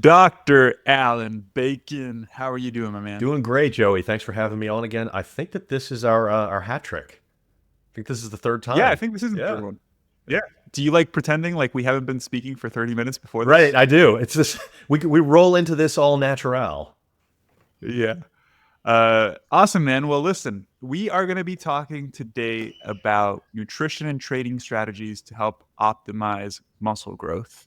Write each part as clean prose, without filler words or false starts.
Dr. Alan Bacon, how are you doing, my man? Doing great, Joey. Thanks for having me on again. I think that this is our hat trick. I think this is the third Yeah, I time. think this is the third Yeah. one. Yeah. Do you like pretending like we haven't been speaking for 30 minutes before Right, this? I do. It's this we roll into this all natural. Yeah. Awesome, man. Well, listen, we are going to be talking today about nutrition and training strategies to help optimize muscle growth.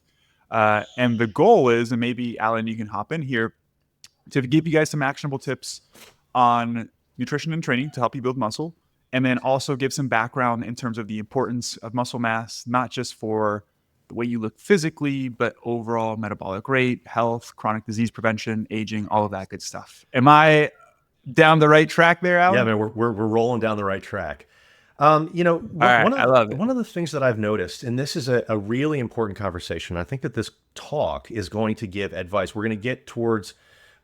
And the goal is, and maybe Alan, you can hop in here to give you guys some actionable tips on nutrition and training to help you build muscle, and then also give some background in terms of the importance of muscle mass, not just for the way you look physically, but overall metabolic rate, health, chronic disease prevention, aging, all of that good stuff. Am I down the right track there, Yeah, Alan? man, we're rolling down the right track. All right, I love it. One of the things that I've noticed, and this is a really important conversation. I think that this talk is going to give advice. We're going to get towards,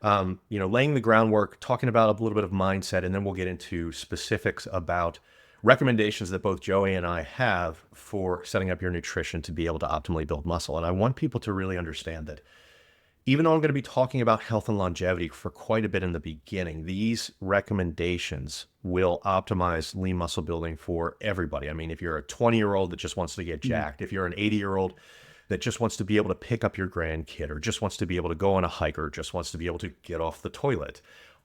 laying the groundwork, talking about a little bit of mindset, and then we'll get into specifics about recommendations that both Joey and I have for setting up your nutrition to be able to optimally build muscle. And I want people to really understand that even though I'm going to be talking about health and longevity for quite a bit in the beginning, these recommendations will optimize lean muscle building for everybody. I mean, if you're a 20-year-old that just wants to get Mhm. jacked, if you're an 80-year-old that just wants to be able to pick up your grandkid, or just wants to be able to go on a hike, or just wants to be able to get off the toilet,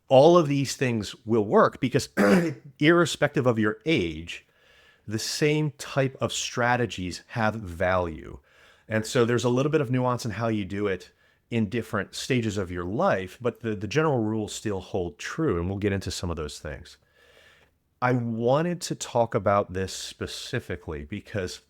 all of these things will work because irrespective of your age, the same type of strategies have value. And so there's a little bit of nuance in how you do it in different stages of your life, but the general rules still hold true. And we'll get into some of those things. I wanted to talk about this specifically because,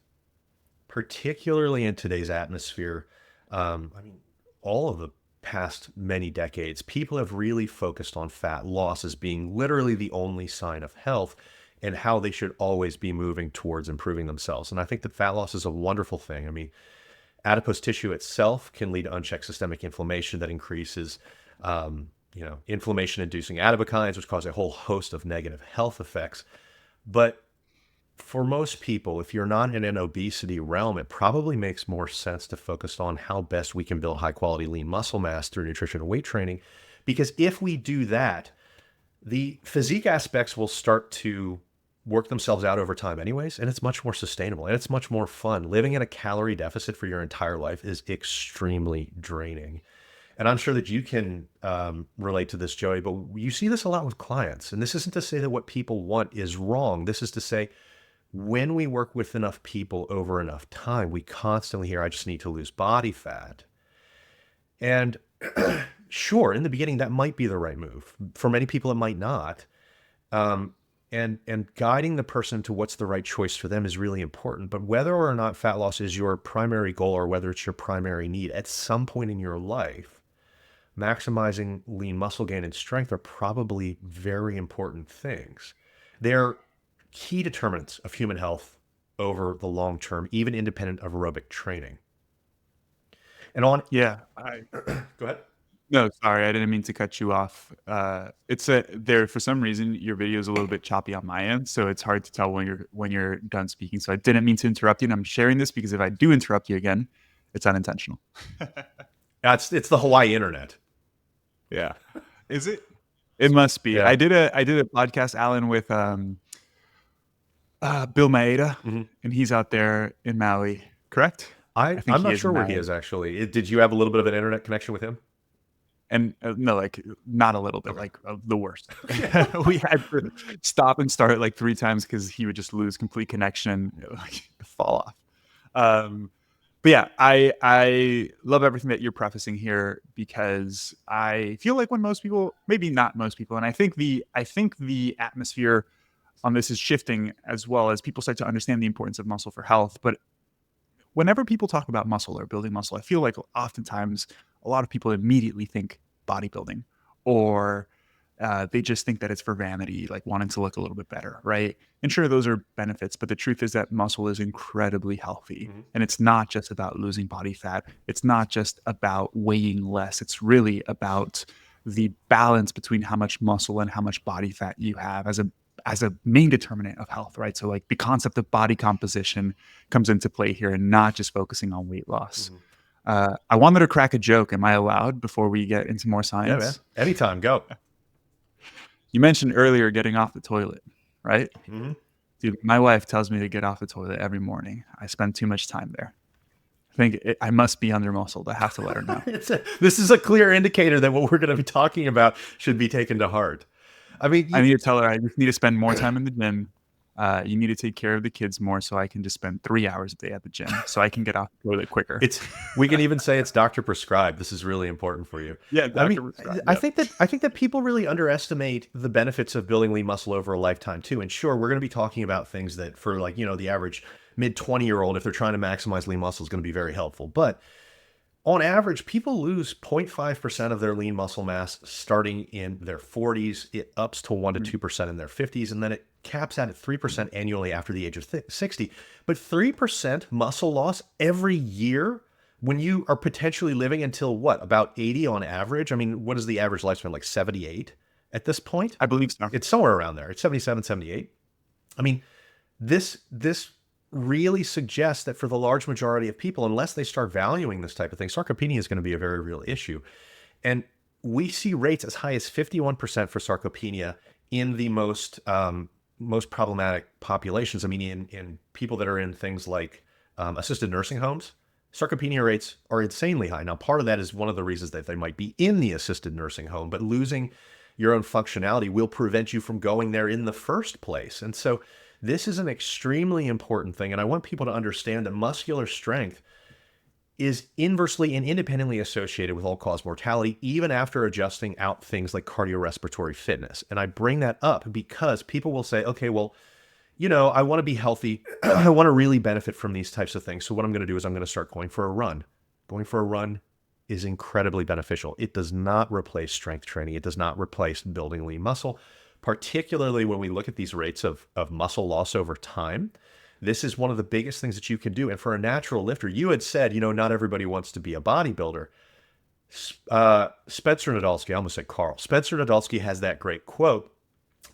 particularly in today's atmosphere, I mean, all of the past many decades, people have really focused on fat loss as being literally the only sign of health and how they should always be moving towards improving themselves. And I think that fat loss is a wonderful thing. I mean, adipose tissue itself can lead to unchecked systemic inflammation that increases, inflammation-inducing adipokines, which cause a whole host of negative health effects. But for most people, if you're not in an obesity realm, it probably makes more sense to focus on how best we can build high quality lean muscle mass through nutrition and weight training. Because if we do that, the physique aspects will start to work themselves out over time anyways, and it's much more sustainable and it's much more fun. Living in a calorie deficit for your entire life is extremely draining. And I'm sure that you can relate to this, Joey, but you see this a lot with clients. And this isn't to say that what people want is wrong. This is to say, when we work with enough people over enough time, we constantly hear, I just need to lose body fat. And sure, in the beginning, that might be the right move. For many people, it might not. Um, and guiding the person to what's the right choice for them is really important. But whether or not fat loss is your primary goal or whether it's your primary need, at some point in your life, maximizing lean muscle gain and strength are probably very important things. They're key determinants of human health over the long term, even independent of aerobic training. And on, Yeah. go ahead. No, sorry, I didn't mean to cut you off. It's there for some reason your video is a little bit choppy on my end, so it's hard to tell when you're done speaking. So I didn't mean to interrupt you, and I'm sharing this because if I do interrupt you again, it's unintentional. It's the Hawaii internet. Yeah. Is it? It must be. Yeah. I did a podcast, Alan, with Bill Maeda, Mhm. and he's out there in Maui, correct? I think I'm he not is in sure where he Maui. is actually. Did you have a little bit of an internet connection with him? And no, like not a little bit, Okay. like the worst. Okay. We had to stop and start like 3 times because he would just lose complete connection, like fall off. But yeah, I love everything that you're prefacing here because I feel like when most people, maybe not most people, and I think the atmosphere on this is shifting as well as people start to understand the importance of muscle for health. But whenever people talk about muscle or building muscle, I feel like oftentimes a lot of people immediately think bodybuilding or they just think that it's for vanity, like wanting to look a little bit better, right? And sure, those are benefits, but the truth is that muscle is incredibly healthy. Mhm. And it's not just about losing body fat. It's not just about weighing less. It's really about the balance between how much muscle and how much body fat you have as a main determinant of health, right? So like the concept of body composition comes into play here and not just focusing on weight loss. Mhm. I wanted to crack a joke. Am I allowed before we get into more Yeah, man. science? Anytime, go. You mentioned earlier getting off the toilet, right? Mm-hmm. Dude, my wife tells me to get off the toilet every morning. I spend too much time there. I think I must be under muscled. I have to let her know. This is a clear indicator that what we're going to be talking about should be taken to heart. I mean, I need to tell her I just need to spend more time in the gym. You need to take care of the kids more so I can just spend 3 hours a day at the gym so I can get off the toilet quicker. We can even say it's doctor prescribed. This is really important for you. Yeah, I mean, doctor prescribed. I think that people really underestimate the benefits of building lean muscle over a lifetime too. And sure, we're going to be talking about things that for like, the average mid 20-year-old, if they're trying to maximize lean muscle, is going to be very helpful. But on average, people lose 0.5% of their lean muscle mass starting in their 40s. It ups to 1 to 2% in their 50s, and then it caps out at 3% annually after the age of 60. But 3% muscle loss every year when you are potentially living until what, about 80 on average? I mean, what is the average lifespan, like 78 at this point? I believe so. It's somewhere around there. It's 77, 78. I mean, this really suggests that for the large majority of people, unless they start valuing this type of thing, sarcopenia is going to be a very real issue. And we see rates as high as 51% for sarcopenia in the most problematic populations. I mean, in people that are in things like assisted nursing homes, sarcopenia rates are insanely high. Now, part of that is one of the reasons that they might be in the assisted nursing home, but losing your own functionality will prevent you from going there in the first place. And so this is an extremely important thing, and I want people to understand that muscular strength is inversely and independently associated with all-cause mortality, even after adjusting out things like cardiorespiratory fitness. And I bring that up because people will say, okay, well, I want to be healthy. I want to really benefit from these types of things. So what I'm going to do is I'm going to start going for a run. Going for a run is incredibly beneficial. It does not replace strength training. It does not replace building lean muscle. Particularly when we look at these rates of muscle loss over time, this is one of the biggest things that you can do. And for a natural lifter, you had said, not everybody wants to be a bodybuilder. Spencer Nadolsky, I almost said Carl. Spencer Nadolsky has that great quote,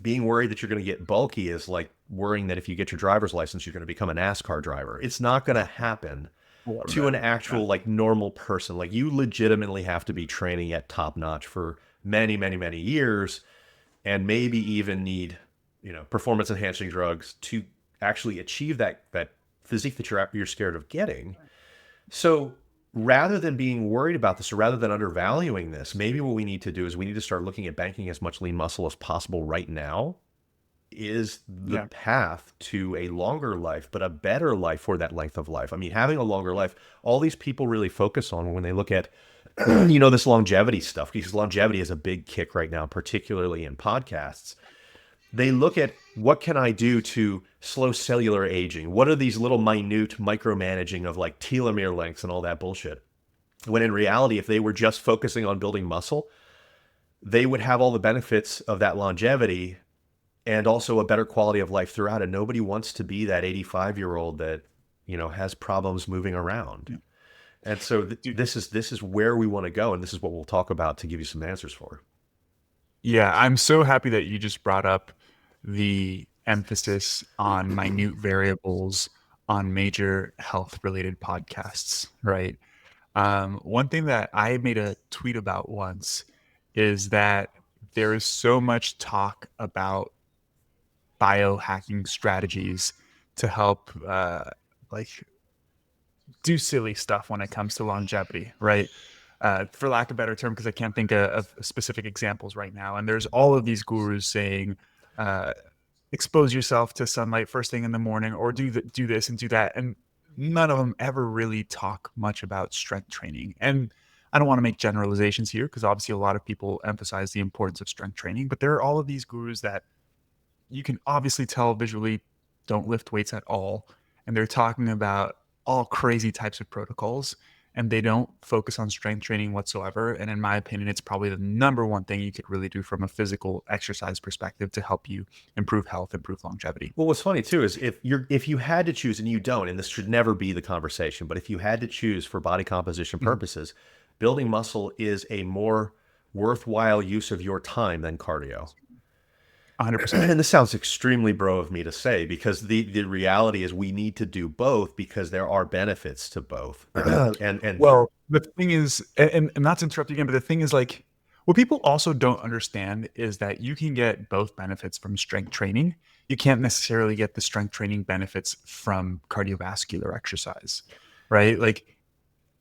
being worried that you're going to get bulky is like worrying that if you get your driver's license, you're going to become a NASCAR driver. It's not going to happen to an actual like normal person. Like you legitimately have to be training at top notch for many, many, many years. And maybe even need, performance enhancing drugs to actually achieve that physique that you're scared of getting. So rather than being worried about this, or rather than undervaluing this, maybe what we need to do is we need to start looking at banking as much lean muscle as possible right now is the path to a longer life, but a better life for that length of life. I mean, having a longer life, all these people really focus on when they look at this longevity stuff, because longevity is a big kick right now, particularly in podcasts. They look at what can I do to slow cellular aging? What are these little minute micromanaging of like telomere lengths and all that bullshit? When in reality, if they were just focusing on building muscle, they would have all the benefits of that longevity and also a better quality of life throughout. And nobody wants to be that 85-year-old that, has problems moving around. Yeah. And so this is where we want to go, and this is what we'll talk about to give you some answers for. Yeah, I'm so happy that you just brought up the emphasis on minute variables on major health-related podcasts, right? One thing that I made a tweet about once is that there is so much talk about biohacking strategies to help do silly stuff when it comes to longevity, right? For lack of a better term, because I can't think of specific examples right now. And there's all of these gurus saying, expose yourself to sunlight first thing in the morning, or do this and do that. And none of them ever really talk much about strength training. And I don't want to make generalizations here, because obviously a lot of people emphasize the importance of strength training, but there are all of these gurus that you can obviously tell visually don't lift weights at all. And they're talking about all crazy types of protocols, and they don't focus on strength training whatsoever. And in my opinion, it's probably the number one thing you could really do from a physical exercise perspective to help you improve health, improve longevity. Well, what's funny too is if you had to choose, and you don't, and this should never be the conversation, but if you had to choose for body composition purposes, building muscle is a more worthwhile use of your time than cardio. 100%. And this sounds extremely bro of me to say, because the reality is we need to do both because there are benefits to both. And Well, the thing is, and not to interrupt you again, but the thing is, like, what people also don't understand is that you can get both benefits from strength training. You can't necessarily get the strength training benefits from cardiovascular exercise, right? Like,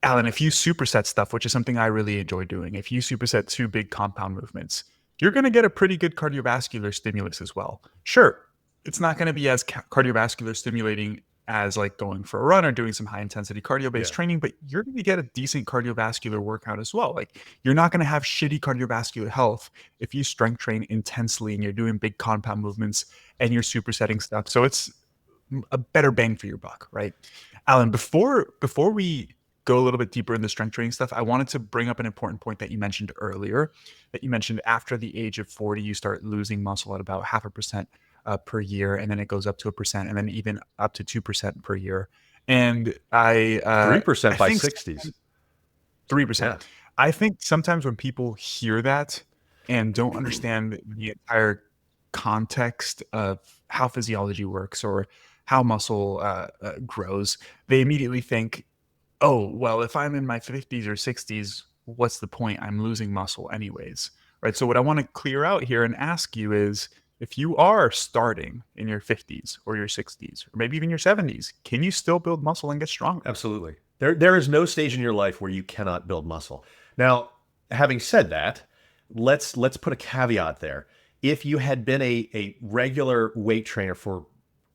Alan, if you superset stuff, which is something I really enjoy doing, if you superset two big compound movements, you're going to get a pretty good cardiovascular stimulus as well. Sure, it's not going to be as cardiovascular stimulating as like going for a run or doing some high intensity cardio based training, but you're going to get a decent cardiovascular workout as well. Like, you're not going to have shitty cardiovascular health if you strength train intensely and you're doing big compound movements and you're supersetting stuff. So it's a better bang for your buck, right? Alan, before we go a little bit deeper in the strength training stuff, I wanted to bring up an important point that you mentioned earlier, that you mentioned after the age of 40, you start losing muscle at about 0.5% per year, and then it goes up to 1%, and then even up to 2% per year. And I 3% by think 60s. 3%. Yeah. I think sometimes when people hear that and don't understand the entire context of how physiology works or how muscle grows, they immediately think, oh, well, if I'm in my 50s or 60s, what's the point? I'm losing muscle anyways, right? So what I want to clear out here and ask you is, if you are starting in your 50s or your 60s or maybe even your 70s, can you still build muscle and get stronger? Absolutely. There is no stage in your life where you cannot build muscle. Now, having said that, let's put a caveat there. If you had been a regular weight trainer for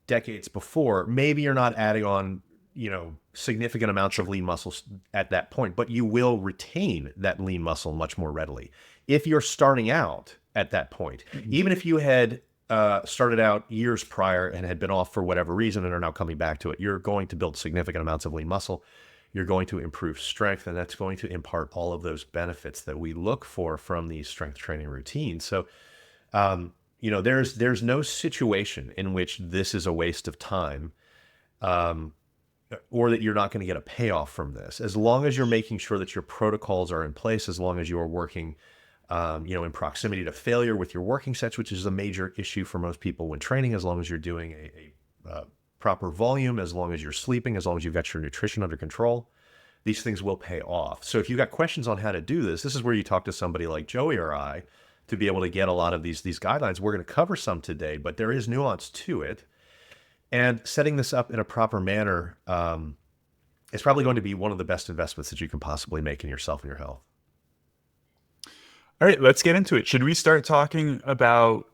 decades before, maybe you're not adding on, significant amounts of lean muscle at that point, but you will retain that lean muscle much more readily. If you're starting out at that point, even if you had started out years prior and had been off for whatever reason and are now coming back to it, you're going to build significant amounts of lean muscle. You're going to improve strength, and that's going to impart all of those benefits that we look for from these strength training routines. So, there's no situation in which this is a waste of time, or that you're not going to get a payoff from this. As long as you're making sure that your protocols are in place, as long as you are working, in proximity to failure with your working sets, which is a major issue for most people when training, as long as you're doing a proper volume, as long as you're sleeping, as long as you've got your nutrition under control, these things will pay off. So if you've got questions on how to do this, this is where you talk to somebody like Joey or I to be able to get a lot of these guidelines. We're going to cover some today, but there is nuance to it. And setting this up in a proper manner is probably going to be one of the best investments that you can possibly make in yourself and your health. All right, let's get into it. Should we start talking about,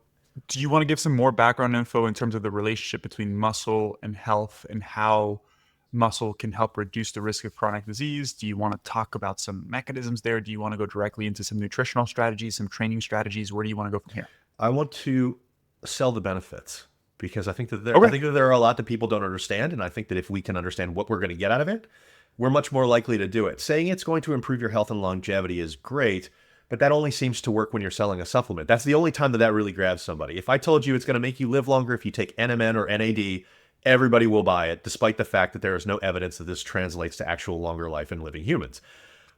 do you want to give some more background info in terms of the relationship between muscle and health and how muscle can help reduce the risk of chronic disease? Do you want to talk about some mechanisms there? Do you want to go directly into some nutritional strategies, some training strategies? Where do you want to go from here? I want to sell the benefits, because I think that Okay. I think that there are a lot that people don't understand, and I think that if we can understand what we're going to get out of it, we're much more likely to do it. Saying it's going to improve your health and longevity is great, but that only seems to work when you're selling a supplement. That's the only time that really grabs somebody. If I told you it's going to make you live longer if you take NMN or NAD, everybody will buy it, despite the fact that there is no evidence that this translates to actual longer life in living humans.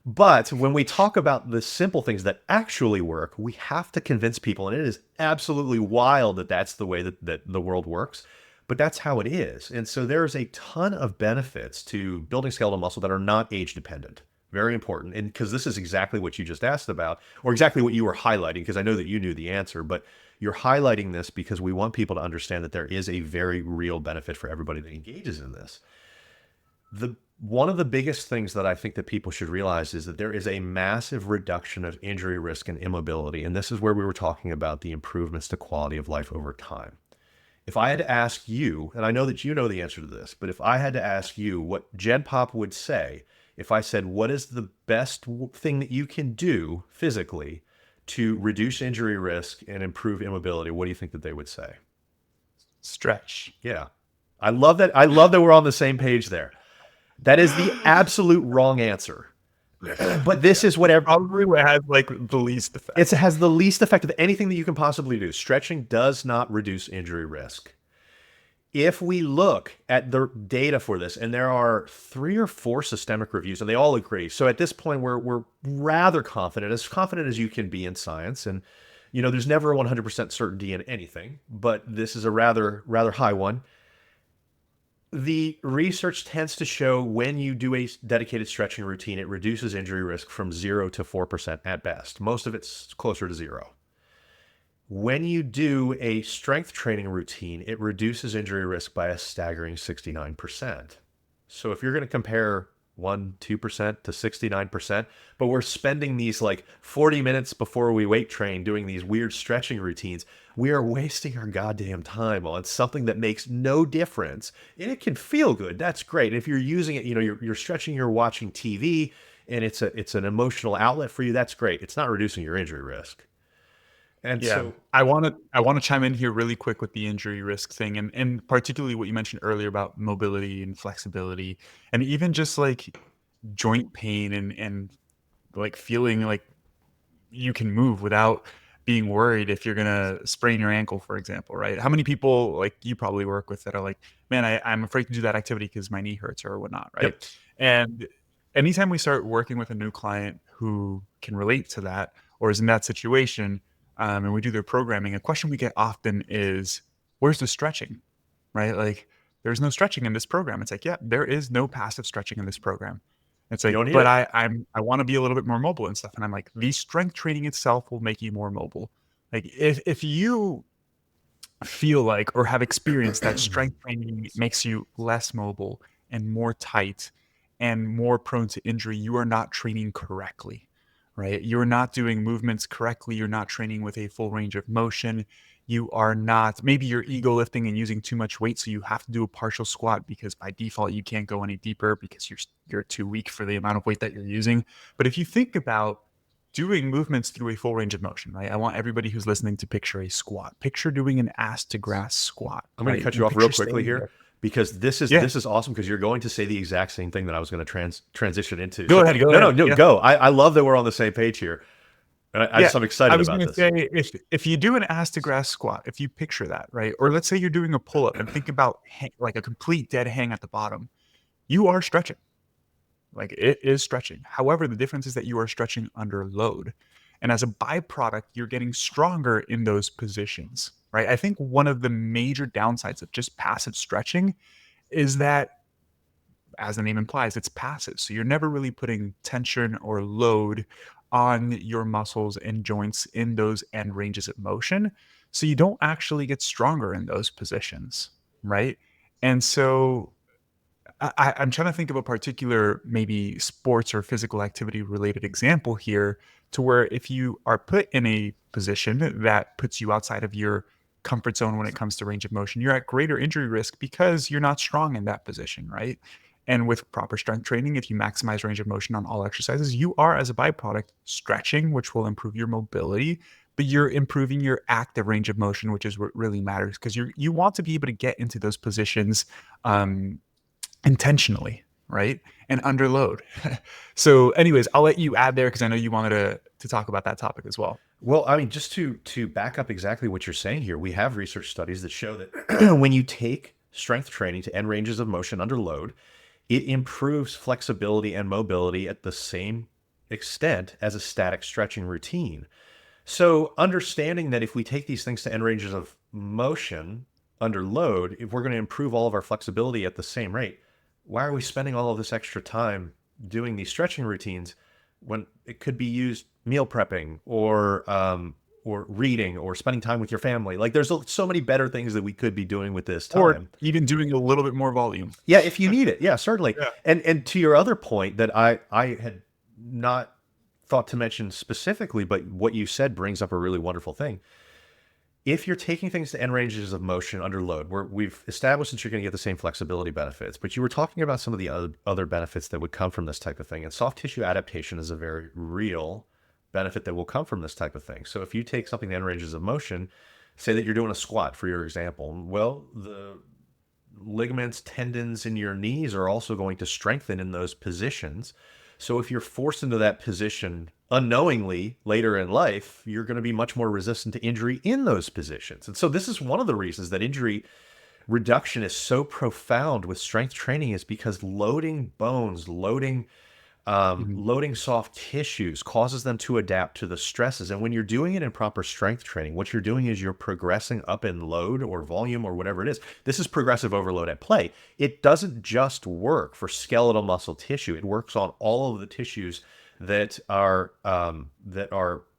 But when we talk about the simple things that actually work, we have to convince people, and it is absolutely wild that that's the way that the world works, but that's how it is. And so there's a ton of benefits to building skeletal muscle that are not age dependent. Very important. And because this is exactly what you just asked about, or exactly what you were highlighting, because I know that you knew the answer, but you're highlighting this because we want people to understand that there is a very real benefit for everybody that engages in this. One of the biggest things that I think that people should realize is that there is a massive reduction of injury risk and immobility. And this is where we were talking about the improvements to quality of life over time. If I had to ask you, and I know that you know the answer to this, but if I had to ask you what Gen Pop would say, if I said, what is the best thing that you can do physically to reduce injury risk and improve immobility, what do you think that they would say? Stretch. Yeah. I love that. I love that we're on the same page there. That is the absolute wrong answer. But this is whatever. Probably what has like the least effect. It has the least effect of anything that you can possibly do. Stretching does not reduce injury risk. If we look at the data for this, and there are 3 or 4 systemic reviews, and they all agree. So at this point, we're rather confident as you can be in science. And There's never a 100% certainty in anything, but this is a rather high one. The research tends to show when you do a dedicated stretching routine, it reduces injury risk from 0 to 4% at best. Most of it's closer to 0. When you do a strength training routine, it reduces injury risk by a staggering 69%. So if you're going to compare 1-2% to 69%, but we're spending these like 40 minutes before we weight train doing these weird stretching routines, we are wasting our goddamn time on something that makes no difference. And it can feel good. That's great. And if you're using it, you're stretching, you're watching TV, and it's an emotional outlet for you. That's great. It's not reducing your injury risk. And Yeah, so, I want to chime in here really quick with the injury risk thing, and particularly what you mentioned earlier about mobility and flexibility, and even just like joint pain and like feeling like you can move without being worried if you're gonna sprain your ankle, for example, right? How many people like you probably work with that are like, man, I'm afraid to do that activity because my knee hurts or whatnot, right? yep. And anytime we start working with a new client who can relate to that or is in that situation, and we do their programming, a question we get often is, where's the stretching, right? Like, there's no stretching in this program. It's like, yeah, there is no passive stretching in this program. It's You like, don't need but it. I want to be a little bit more mobile and stuff. And I'm like, the strength training itself will make you more mobile. Like if you feel like or have experienced that strength training makes you less mobile and more tight and more prone to injury, you are not training correctly, right? You're not doing movements correctly. You're not training with a full range of motion. You are not, maybe you're ego lifting and using too much weight, so you have to do a partial squat because by default you can't go any deeper because you're too weak for the amount of weight that you're using. But if you think about doing movements through a full range of motion, right? I want everybody who's listening to picture a squat. Picture doing an ass to grass squat, I'm going to right? cut you And off real picture quickly staying here there. because this is Yeah, this is awesome because you're going to say the exact same thing that I was going to transition into. go So ahead, go no, no, ahead. no, Yeah, go. I love that we're on the same page here. And yeah. I'm I excited was about gonna this. say if you do an ass to grass squat, if you picture that, right? Or let's say you're doing a pull up and think about like a complete dead hang at the bottom, you are stretching. Like it is stretching. However, the difference is that you are stretching under load. And as a byproduct, you're getting stronger in those positions, right? I think one of the major downsides of just passive stretching is that, as the name implies, it's passive. So you're never really putting tension or load on your muscles and joints in those end ranges of motion. So you don't actually get stronger in those positions, right? And so I'm trying to think of a particular maybe sports or physical activity related example here to where if you are put in a position that puts you outside of your comfort zone when it comes to range of motion, you're at greater injury risk because you're not strong in that position, right? And with proper strength training, if you maximize range of motion on all exercises, you are, as a byproduct, stretching, which will improve your mobility, but you're improving your active range of motion, which is what really matters because you want to be able to get into those positions um, intentionally, right? And under load. So, anyways, I'll let you add there because I know you wanted to talk about that topic as well. Well, I mean, just to back up exactly what you're saying here, we have research studies that show that when you take strength training to end ranges of motion under load, it improves flexibility and mobility at the same extent as a static stretching routine. So, understanding that if we take these things to end ranges of motion under load, if we're going to improve all of our flexibility at the same rate, why are we spending all of this extra time doing these stretching routines when it could be used meal prepping or reading or spending time with your family? Like, there's so many better things that we could be doing with this Or time. even doing a little bit more volume. Yeah, if you need it. Yeah, certainly. Yeah. And to your other point that I had not thought to mention specifically, but what you said brings up a really wonderful thing. If you're taking things to end ranges of motion under load, where we've established that you're going to get the same flexibility benefits, but you were talking about some of the other benefits that would come from this type of thing. And soft tissue adaptation is a very real benefit that will come from this type of thing. So if you take something to end ranges of motion, say that you're doing a squat for your example, well, the ligaments, tendons in your knees are also going to strengthen in those positions. So if you're forced into that position unknowingly later in life, you're going to be much more resistant to injury in those positions. And so this is one of the reasons that injury reduction is so profound with strength training, is because loading bones, loading Mhm. Loading soft tissues causes them to adapt to the stresses. And when you're doing it in proper strength training, what you're doing is you're progressing up in load or volume or whatever it is. This is progressive overload at play. It doesn't just work for skeletal muscle tissue. It works on all of the tissues that are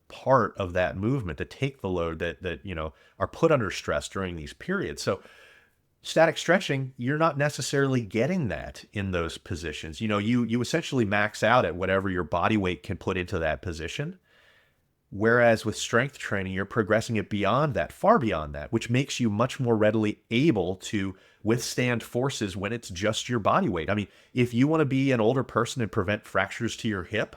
part of that movement, that take the load, that are put under stress during these periods. So static stretching, you're not necessarily getting that in those positions. You essentially max out at whatever your body weight can put into that position. Whereas with strength training, you're progressing it beyond that, far beyond that, which makes you much more readily able to withstand forces when it's just your body weight. I mean, if you want to be an older person and prevent fractures to your hip,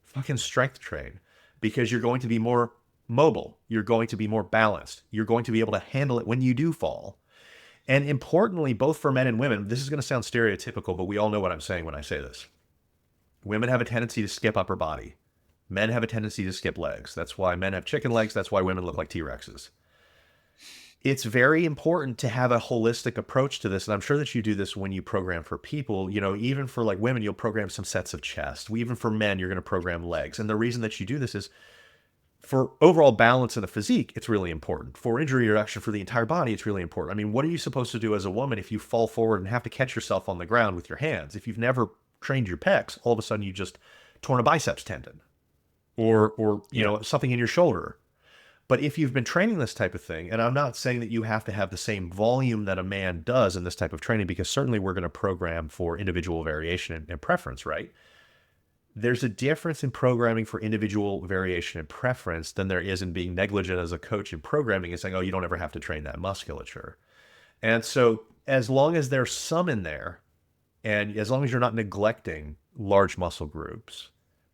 fucking strength train, because you're going to be more mobile. You're going to be more balanced. You're going to be able to handle it when you do fall. And importantly, both for men and women, this is going to sound stereotypical, but we all know what I'm saying when I say this. Women have a tendency to skip upper body. Men have a tendency to skip legs. That's why men have chicken legs. That's why women look like T-Rexes. It's very important to have a holistic approach to this. And I'm sure that you do this when you program for people. Even for like women, you'll program some sets of chest. Even for men, you're going to program legs. And the reason that you do this is for overall balance in a physique, it's really important. For injury reduction for the entire body, it's really important. I mean, what are you supposed to do as a woman if you fall forward and have to catch yourself on the ground with your hands? If you've never trained your pecs, all of a sudden you just torn a biceps tendon or Yeah. something in your shoulder. But if you've been training this type of thing, and I'm not saying that you have to have the same volume that a man does in this type of training, because certainly we're going to program for individual variation and preference, right? There's a difference in programming for individual variation and preference than there is in being negligent as a coach in programming and saying, oh, you don't ever have to train that musculature. And so as long as there's some in there, and as long as you're not neglecting large muscle groups,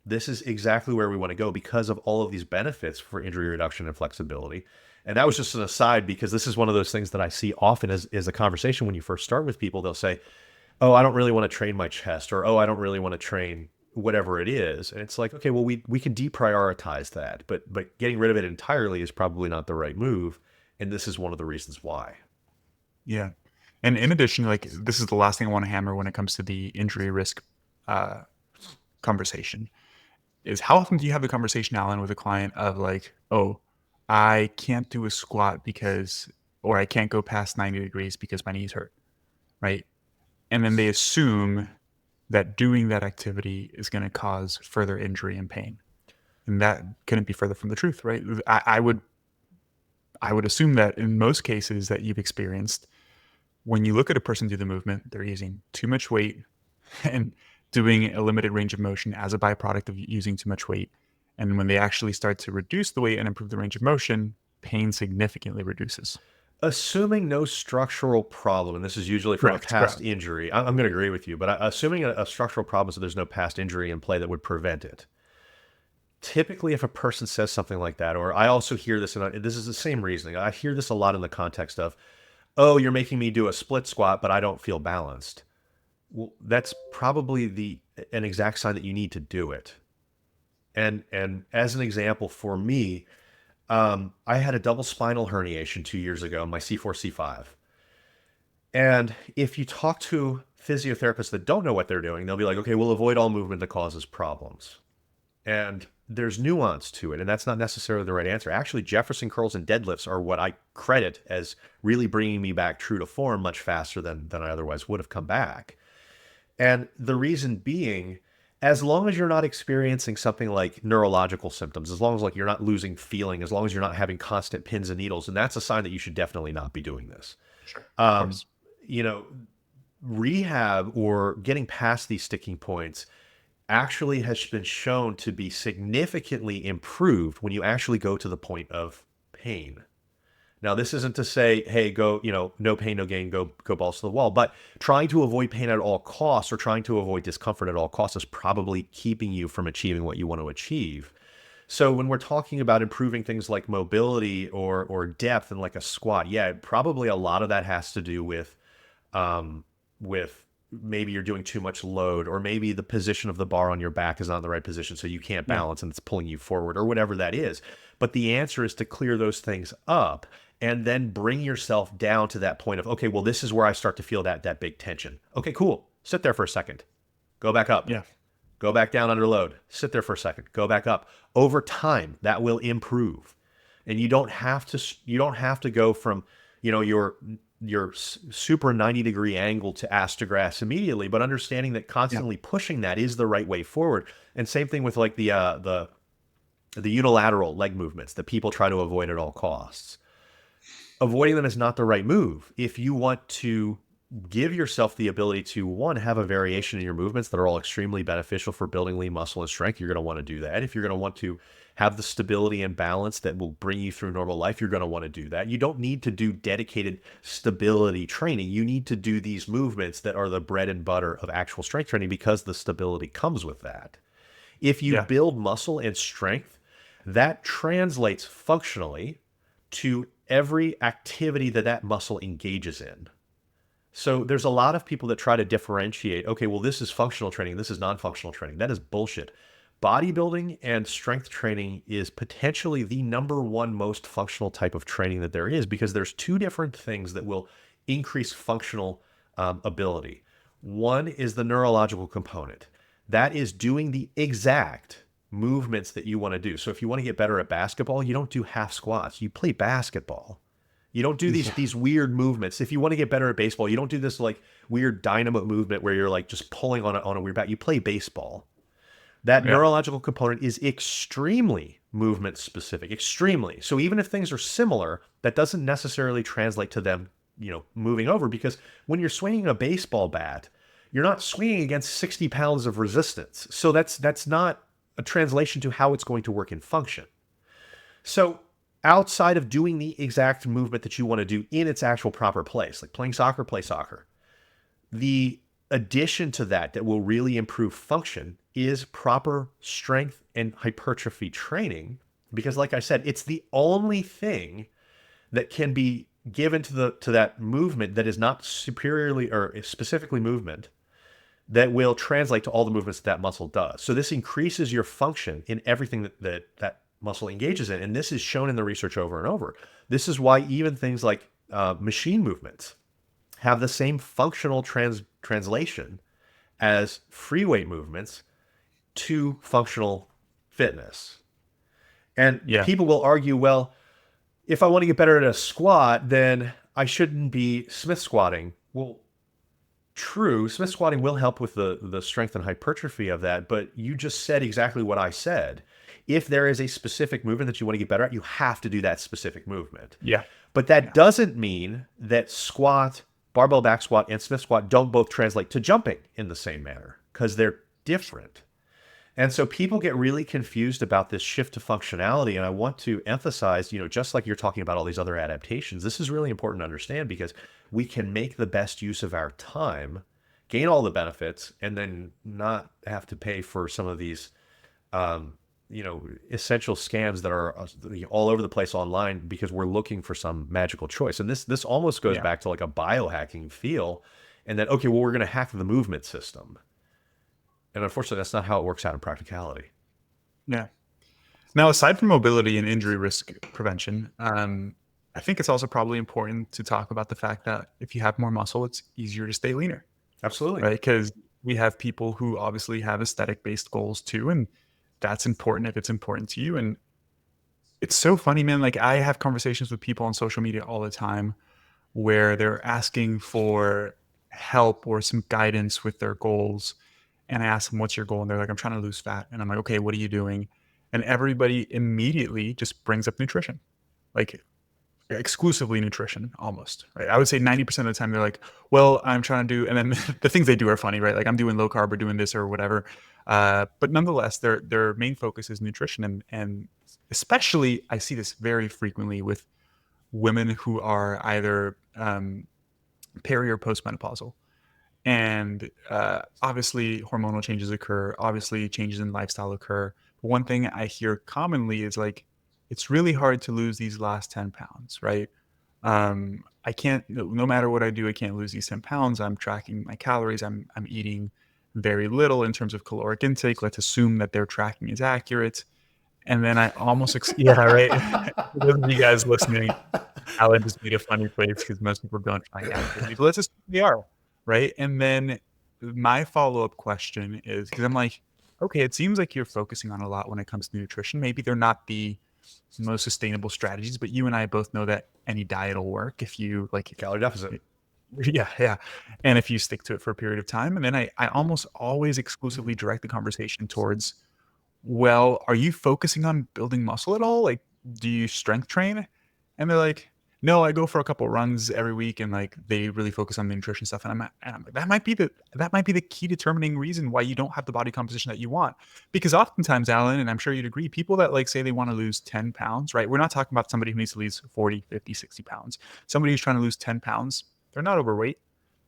this is exactly where we want to go because of all of these benefits for injury reduction and flexibility. And that was just an aside, because this is one of those things that I see often as a conversation when you first start with people. They'll say, oh, I don't really want to train my chest, or, oh, I don't really want to train whatever it is. And it's like, okay, well, we can deprioritize that, but getting rid of it entirely is probably not the right move. And this is one of the reasons why. Yeah. And in addition, like, this is the last thing I want to hammer when it comes to the injury risk uh, conversation, is how often do you have the conversation, Alan, with a client of like, oh, I can't do a squat or I can't go past 90 degrees because my knees hurt, right? And then they assume that doing that activity is going to cause further injury and pain. And that couldn't be further from the truth, right? I would assume that in most cases that you've experienced, when you look at a person do the movement, they're using too much weight and doing a limited range of motion as a byproduct of using too much weight. And when they actually start to reduce the weight and improve the range of motion, pain significantly reduces. Assuming no structural problem, and this is usually from a Correct. past injury, I'm going to agree with you, but assuming a structural problem, so there's no past injury in play that would prevent it. Typically, if a person says something like that, or I also hear this, and this is the same reasoning, I hear this a lot in the context of, oh, you're making me do a split squat, but I don't feel balanced. Well, that's probably an exact sign that you need to do it. And as an example for me, I had a double spinal herniation 2 years ago, my C4, C5. And if you talk to physiotherapists that don't know what they're doing, they'll be like, okay, we'll avoid all movement that causes problems. And there's nuance to it, and that's not necessarily the right answer. Actually, Jefferson curls and deadlifts are what I credit as really bringing me back true to form much faster than I otherwise would have come back. And the reason being, as long as you're not experiencing something like neurological symptoms, as long as like you're not losing feeling, as long as you're not having constant pins and needles, and that's a sign that you should definitely not be doing this. Sure. Of Um, course. you know, Rehab or getting past these sticking points actually has been shown to be significantly improved when you actually go to the point of pain. Now, this isn't to say, hey, go, no pain, no gain, go balls to the wall. But trying to avoid pain at all costs or trying to avoid discomfort at all costs is probably keeping you from achieving what you want to achieve. So when we're talking about improving things like mobility or depth and like a squat, yeah, probably a lot of that has to do with maybe you're doing too much load, or maybe the position of the bar on your back is not in the right position, so you can't Yeah. balance and it's pulling you forward, or whatever that is. But the answer is to clear those things up and then bring yourself down to that point of, okay, well, this is where I start to feel that big tension. Okay, cool. Sit there for a second. Go back up. Yeah. Go back down under load. Sit there for a second. Go back up. Over time, that will improve. And you don't have to go from, your super 90-degree angle to ass to grass immediately, but understanding that Yeah. constantly pushing that is the right way forward. And same thing with like the unilateral leg movements that people try to avoid at all costs. Avoiding them is not the right move. If you want to give yourself the ability to, one, have a variation in your movements that are all extremely beneficial for building lean muscle and strength, you're going to want to do that. If you're going to want to have the stability and balance that will bring you through normal life, you're going to want to do that. You don't need to do dedicated stability training. You need to do these movements that are the bread and butter of actual strength training, because the stability comes with that. If you Yeah. build muscle and strength, that translates functionally to every activity that muscle engages in. So there's a lot of people that try to differentiate, okay, well, this is functional training, this is non-functional training. That is bullshit. Bodybuilding and strength training is potentially the number one most functional type of training that there is, because there's two different things that will increase functional ability. One is the neurological component. That is doing the exact movements that you want to do. So if you want to get better at basketball, you don't do half squats. You play basketball. You don't do Yeah. these weird movements. If you want to get better at baseball, you don't do this like weird dynamo movement where you're like just pulling on a weird bat. You play baseball. That Yeah. neurological component is extremely movement specific, extremely. So even if things are similar, that doesn't necessarily translate to them, moving over, because when you're swinging a baseball bat, you're not swinging against 60 pounds of resistance. So that's not a translation to how it's going to work in function. So outside of doing the exact movement that you want to do in its actual proper place, like playing soccer, play soccer, the addition to that will really improve function is proper strength and hypertrophy training. Because like I said, it's the only thing that can be given to that movement that is not superiorly or specifically movement, that will translate to all the movements that muscle does. So this increases your function in everything that muscle engages in. And this is shown in the research over and over. This is why even things like machine movements have the same functional translation as free weight movements to functional fitness. And Yeah. people will argue, well, if I want to get better at a squat, then I shouldn't be Smith squatting. Well, true, Smith squatting will help with the strength and hypertrophy of that, but you just said exactly what I said. If there is a specific movement that you want to get better at, you have to do that specific movement. Yeah. But that doesn't mean that squat, barbell back squat, and Smith squat don't both translate to jumping in the same manner, because they're different. And so people get really confused about this shift to functionality. And I want to emphasize, just like you're talking about all these other adaptations, this is really important to understand, because we can make the best use of our time, gain all the benefits, and then not have to pay for some of these, essential scams that are all over the place online, because we're looking for some magical choice. And this almost goes Yeah. back to like a biohacking feel, and that, okay, well, we're going to hack the movement system. And unfortunately, that's not how it works out in practicality. Yeah. Now, aside from mobility and injury risk prevention, I think it's also probably important to talk about the fact that if you have more muscle, it's easier to stay leaner, Absolutely. right? Because we have people who obviously have aesthetic-based goals too, and that's important if it's important to you. And it's so funny, man. Like, I have conversations with people on social media all the time where they're asking for help or some guidance with their goals. And I ask them, what's your goal? And they're like, I'm trying to lose fat. And I'm like, okay, what are you doing? And everybody immediately just brings up nutrition, like exclusively nutrition almost, right? I would say 90% of the time they're like, well, I'm trying to do, and then the things they do are funny, right? Like, I'm doing low carb or doing this or whatever. But nonetheless, their main focus is nutrition. And especially I see this very frequently with women who are either peri or postmenopausal. And obviously hormonal changes occur, obviously changes in lifestyle occur. But one thing I hear commonly is like, it's really hard to lose these last 10 pounds, right? I can't, no matter what I do, I can't lose these 10 pounds. I'm tracking my calories. I'm eating very little in terms of caloric intake. Let's assume that their tracking is accurate. And then I almost, yeah, right. For those of you guys listening, Alan just made a funny face because most people don't track accurately, but let's assume they are, right? And then my follow-up question is, because I'm like, okay, it seems like you're focusing on a lot when it comes to nutrition. Maybe they're not the most sustainable strategies, but you and I both know that any diet will work if you like. Calorie deficit. Yeah, yeah. And if you stick to it for a period of time, and then I almost always exclusively direct the conversation towards, well, are you focusing on building muscle at all? Like, do you strength train? And they're like, no, I go for a couple runs every week, and like they really focus on the nutrition stuff. And I'm like, that might be the key determining reason why you don't have the body composition that you want. Because oftentimes, Alan, and I'm sure you'd agree, people that like say they want to lose 10 pounds, right? We're not talking about somebody who needs to lose 40, 50, 60 pounds. Somebody who's trying to lose 10 pounds, they're not overweight.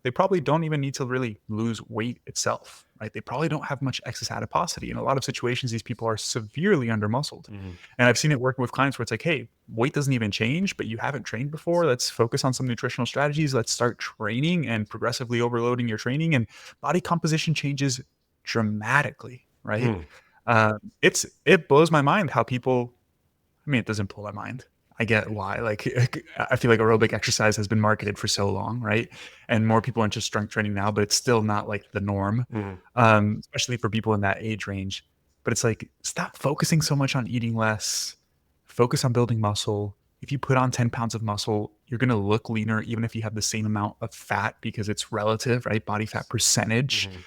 They probably don't even need to really lose weight itself, right? They probably don't have much excess adiposity. In a lot of situations, these people are severely undermuscled. Mhm. And I've seen it working with clients where it's like, hey, weight doesn't even change, but you haven't trained before. Let's focus on some nutritional strategies. Let's start training and progressively overloading your training, and body composition changes dramatically, right? Mm. It blows my mind how people, I mean, it doesn't blow my mind. I get why. Like, I feel like aerobic exercise has been marketed for so long, right? And more people are into strength training now, but it's still not like the norm, Mhm. especially for people in that age range. But it's like, stop focusing so much on eating less. Focus on building muscle. If you put on 10 pounds of muscle, you're going to look leaner, even if you have the same amount of fat, because it's relative, right? Body fat percentage. Mhm.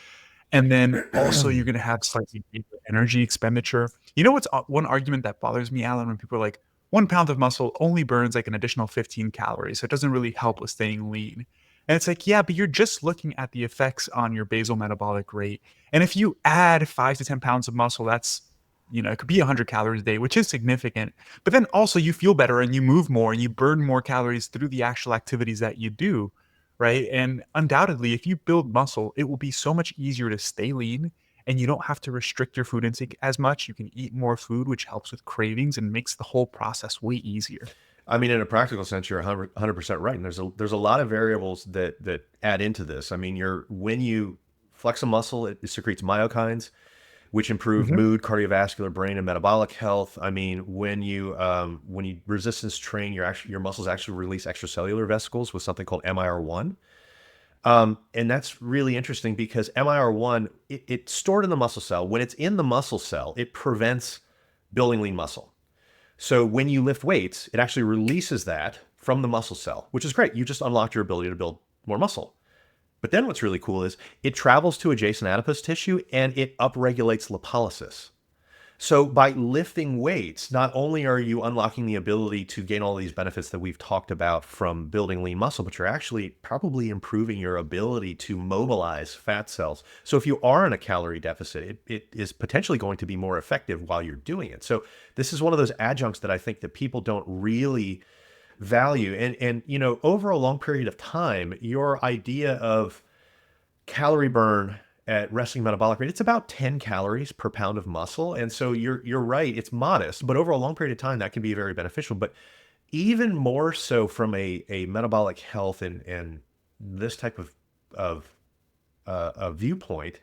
And then also you're going to have slightly deeper energy expenditure. You know what's one argument that bothers me, Alan, when people are like, 1 pound of muscle only burns like an additional 15 calories. So it doesn't really help with staying lean. And it's like, yeah, but you're just looking at the effects on your basal metabolic rate. And if you add 5 to 10 pounds of muscle, that's, it could be 100 calories a day, which is significant. But then also you feel better and you move more and you burn more calories through the actual activities that you do, right? And undoubtedly, if you build muscle, it will be so much easier to stay lean, and you don't have to restrict your food intake as much. You can eat more food, which helps with cravings and makes the whole process way easier. I mean, in a practical sense, you're 100% right. And there's a lot of variables that add into this. I mean, when you flex a muscle, it secretes myokines, which improve Mhm. mood, cardiovascular, brain, and metabolic health. I mean, when you resistance train, your muscles actually release extracellular vesicles with something called MIR1. And that's really interesting because MIR1, it's stored in the muscle cell. When it's in the muscle cell, it prevents building lean muscle. So when you lift weights, it actually releases that from the muscle cell, which is great. You just unlocked your ability to build more muscle. But then what's really cool is it travels to adjacent adipose tissue and it upregulates lipolysis. So by lifting weights, not only are you unlocking the ability to gain all these benefits that we've talked about from building lean muscle, but you're actually probably improving your ability to mobilize fat cells. So if you are in a calorie deficit, it is potentially going to be more effective while you're doing it. So this is one of those adjuncts that I think that people don't really value. And over a long period of time, your idea of calorie burn at resting metabolic rate, it's about 10 calories per pound of muscle. And so you're right, it's modest, but over a long period of time, that can be very beneficial. But even more so from a metabolic health and this type of a viewpoint,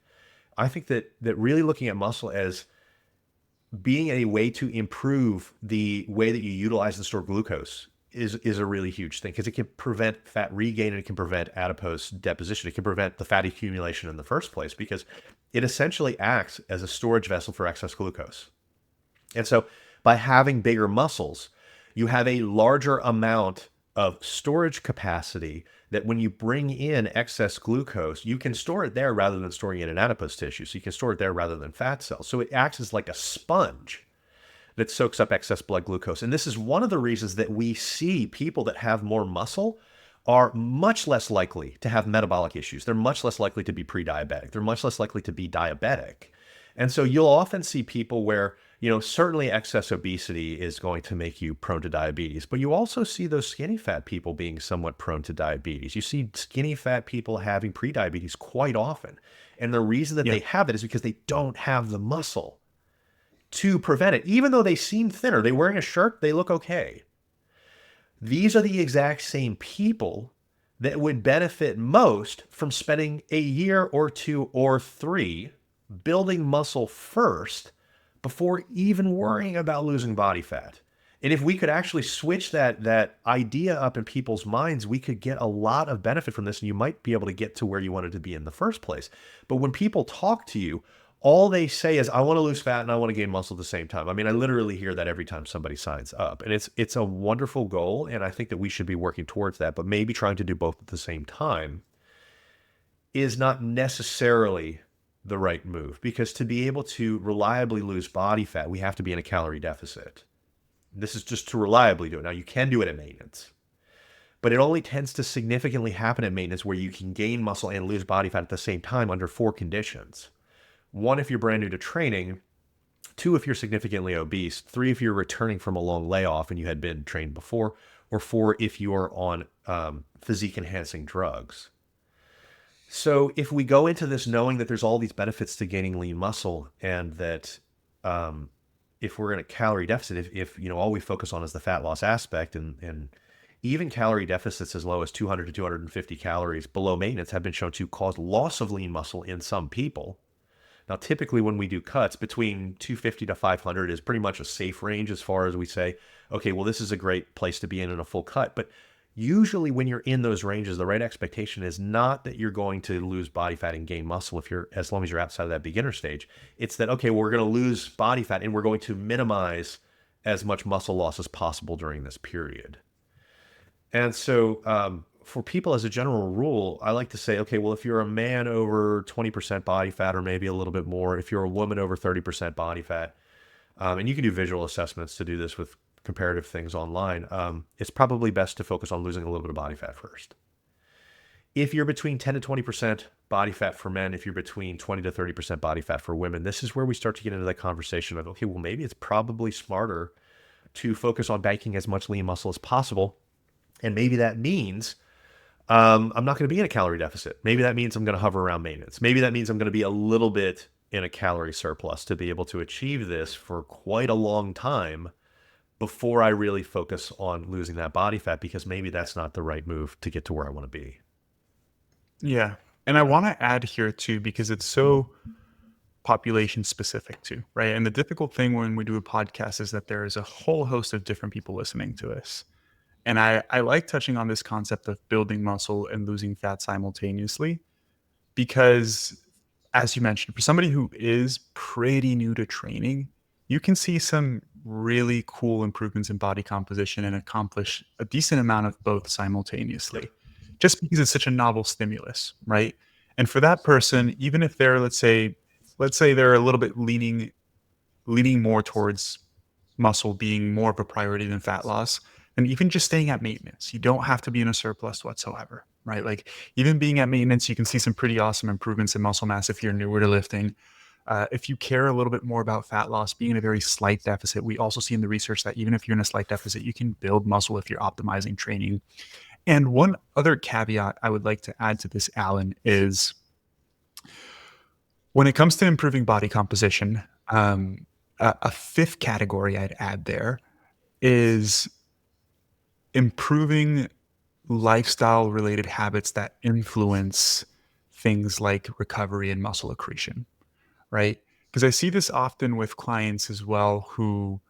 I think that really looking at muscle as being a way to improve the way that you utilize and store glucose is a really huge thing because it can prevent fat regain and it can prevent adipose deposition. It can prevent the fat accumulation in the first place because it essentially acts as a storage vessel for excess glucose. And so by having bigger muscles, you have a larger amount of storage capacity that when you bring in excess glucose, you can store it there rather than storing it in adipose tissue. So you can store it there rather than fat cells. So it acts as like a sponge that soaks up excess blood glucose. And this is one of the reasons that we see people that have more muscle are much less likely to have metabolic issues. They're much less likely to be pre-diabetic. They're much less likely to be diabetic. And so you'll often see people where, certainly excess obesity is going to make you prone to diabetes, but you also see those skinny fat people being somewhat prone to diabetes. You see skinny fat people having pre-diabetes quite often. And the reason that Yeah. they have it is because they don't have the muscle to prevent it. Even though they seem thinner, they're wearing a shirt, they look okay. These are the exact same people that would benefit most from spending a year or two or three building muscle first before even worrying about losing body fat. And if we could actually switch that idea up in people's minds, we could get a lot of benefit from this and you might be able to get to where you wanted to be in the first place. But when people talk to you, all they say is, I want to lose fat and I want to gain muscle at the same time. I mean, I literally hear that every time somebody signs up, and it's a wonderful goal, and I think that we should be working towards that. But maybe trying to do both at the same time is not necessarily the right move, because to be able to reliably lose body fat, we have to be in a calorie deficit. This is just to reliably do it. Now, you can do it at maintenance, but it only tends to significantly happen at maintenance, where you can gain muscle and lose body fat at the same time under 4 conditions. 1, if you're brand new to training. 2, if you're significantly obese. 3, if you're returning from a long layoff and you had been trained before. Or 4, if you're on physique enhancing drugs. So if we go into this knowing that there's all these benefits to gaining lean muscle, and that if we're in a calorie deficit, if all we focus on is the fat loss aspect, and even calorie deficits as low as 200 to 250 calories below maintenance have been shown to cause loss of lean muscle in some people. Now, typically when we do cuts, between 250 to 500 is pretty much a safe range, as far as we say, okay, well, this is a great place to be in a full cut. But usually when you're in those ranges, the right expectation is not that you're going to lose body fat and gain muscle as long as you're outside of that beginner stage. It's that, okay, well, we're going to lose body fat and we're going to minimize as much muscle loss as possible during this period. And so for people, as a general rule, I like to say, okay, well, if you're a man over 20% body fat, or maybe a little bit more, if you're a woman over 30% body fat, and you can do visual assessments to do this with comparative things online, it's probably best to focus on losing a little bit of body fat first. If you're between 10 to 20% body fat for men, if you're between 20 to 30% body fat for women, this is where we start to get into that conversation of, okay, well, maybe it's probably smarter to focus on banking as much lean muscle as possible. And maybe that means I'm not going to be in a calorie deficit. Maybe that means I'm going to hover around maintenance. Maybe that means I'm going to be a little bit in a calorie surplus to be able to achieve this for quite a long time before I really focus on losing that body fat, because maybe that's not the right move to get to where I want to be. Yeah. And I want to add here too, because it's so population specific too, right? And the difficult thing when we do a podcast is that there is a whole host of different people listening to us. And I like touching on this concept of building muscle and losing fat simultaneously, because, as you mentioned, for somebody who is pretty new to training, you can see some really cool improvements in body composition and accomplish a decent amount of both simultaneously, just because it's such a novel stimulus, right? And for that person, even if they're, let's say they're a little bit leaning more towards muscle being more of a priority than fat loss, and even just staying at maintenance, you don't have to be in a surplus whatsoever, right? Like, even being at maintenance, you can see some pretty awesome improvements in muscle mass if you're newer to lifting. If you care a little bit more about fat loss, being in a very slight deficit, we also see in the research that even if you're in a slight deficit, you can build muscle if you're optimizing training. And one other caveat I would like to add to this, Alan, is when it comes to improving body composition, a fifth category I'd add there is improving lifestyle related habits that influence things like recovery and muscle accretion, right? Because I see this often with clients as well who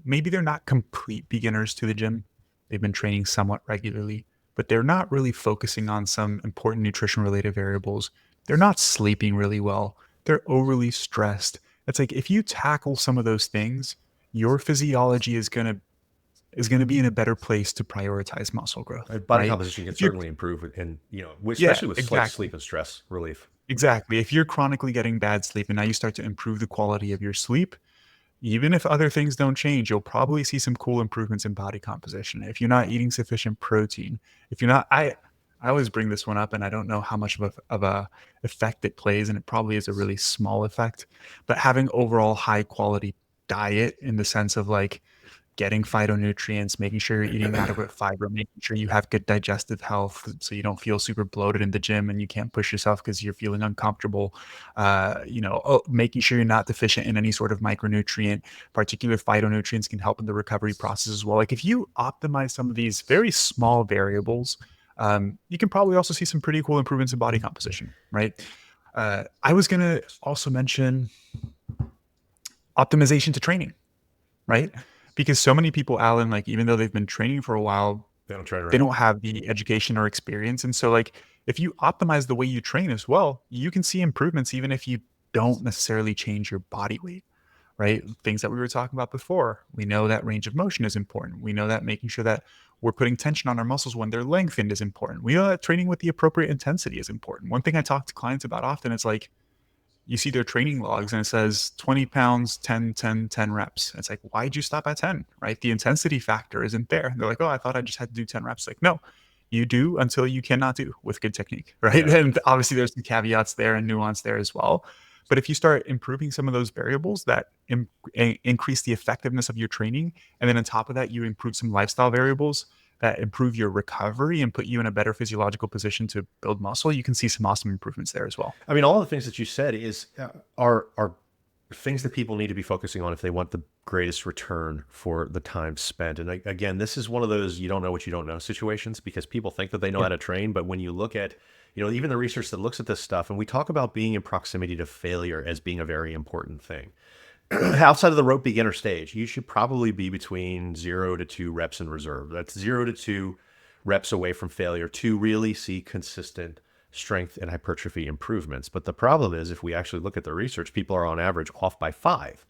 maybe they're not complete beginners to the gym. They've been training somewhat regularly, but they're not really focusing on some important nutrition related variables. They're not sleeping really well. They're overly stressed. It's like, if you tackle some of those things, your physiology is going to be in a better place to prioritize muscle growth, Body right? composition can If you're, certainly improve, and yeah, especially with slight exactly. sleep and stress relief. Exactly. If you're chronically getting bad sleep and now you start to improve the quality of your sleep, even if other things don't change, you'll probably see some cool improvements in body composition. If you're not eating sufficient protein, if you're not, I always bring this one up, and I don't know how much of a effect it plays, and it probably is a really small effect, but having overall high quality diet, in the sense of like getting phytonutrients, making sure you're eating adequate fiber, making sure you have good digestive health so you don't feel super bloated in the gym and you can't push yourself because you're feeling uncomfortable. Making sure you're not deficient in any sort of micronutrient. Particular phytonutrients can help in the recovery process as well. Like, if you optimize some of these very small variables, you can probably also see some pretty cool improvements in body composition, right? I was going to also mention optimization to training, right? Because so many people, Alan, like, even though they've been training for a while, They don't train they right. don't have the education or experience. And so, like, if you optimize the way you train as well, you can see improvements even if you don't necessarily change your body weight, right? Things that we were talking about before. We know that range of motion is important. We know that making sure that we're putting tension on our muscles when they're lengthened is important. We know that training with the appropriate intensity is important. One thing I talk to clients about often is like, you see their training logs and it says 20 pounds, 10, 10, 10 reps. It's like, why'd you stop at 10, right? The intensity factor isn't there. They're like, oh, I thought I just had to do 10 reps. Like, no, you do until you cannot do with good technique, right? Yeah. And obviously there's some caveats there and nuance there as well. But if you start improving some of those variables that increase the effectiveness of your training, and then on top of that, you improve some lifestyle variables that improve your recovery and put you in a better physiological position to build muscle, you can see some awesome improvements there as well. I mean, all the things that you said are things that people need to be focusing on if they want the greatest return for the time spent. And again, this is one of those you don't know what you don't know situations, because people think that they know how to train, but when you look at, even the research that looks at this stuff, and we talk about being in proximity to failure as being a very important thing. Outside of the rope beginner stage, you should probably be between 0 to 2 reps in reserve. That's 0 to 2 reps away from failure to really see consistent strength and hypertrophy improvements. But the problem is, if we actually look at the research, people are on average off by 5.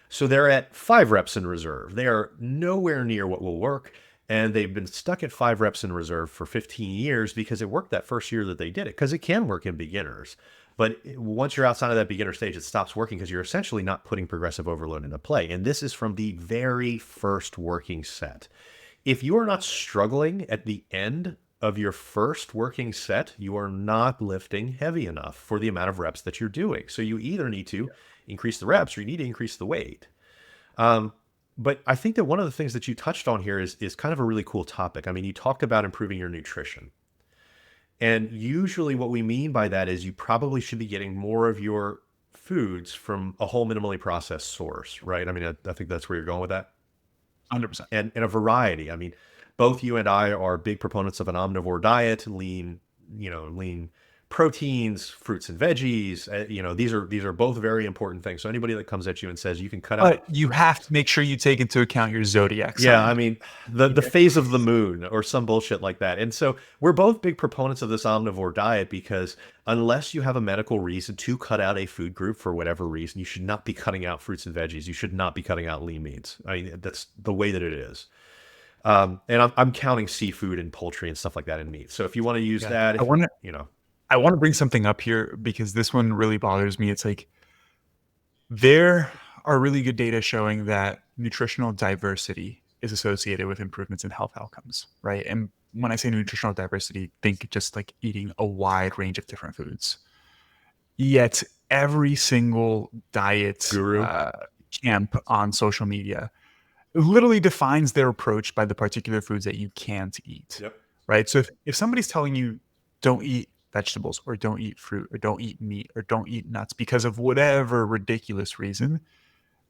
So they're at 5 reps in reserve. They are nowhere near what will work. And they've been stuck at 5 reps in reserve for 15 years because it worked that first year that they did it, because it can work in beginners. But once you're outside of that beginner stage, it stops working because you're essentially not putting progressive overload into play. And this is from the very first working set. If you are not struggling at the end of your first working set, you are not lifting heavy enough for the amount of reps that you're doing. So you either need to increase the reps or you need to increase the weight. But I think that one of the things that you touched on here is kind of a really cool topic. I mean, you talked about improving your nutrition. And usually what we mean by that is you probably should be getting more of your foods from a whole minimally processed source, right? I mean, I think that's where you're going with that. 100%. And a variety. I mean, both you and I are big proponents of an omnivore diet, lean proteins, fruits and veggies. These are both very important things. So anybody that comes at you and says you can cut out, but you have to make sure you take into account your zodiac sign. Yeah, I mean, the phase of the moon or some bullshit like that. And so we're both big proponents of this omnivore diet, because unless you have a medical reason to cut out a food group for whatever reason, you should not be cutting out fruits and veggies. You should not be cutting out lean meats. I mean, that's the way that it is. And I'm counting seafood and poultry and stuff like that in meat. So if you want to use that, I want to bring something up here because this one really bothers me. It's like, there are really good data showing that nutritional diversity is associated with improvements in health outcomes, right? And when I say nutritional diversity, think just like eating a wide range of different foods. Yet every single diet Guru. camp on social media literally defines their approach by the particular foods that you can't eat, right? So if somebody's telling you don't eat vegetables or don't eat fruit or don't eat meat or don't eat nuts because of whatever ridiculous reason,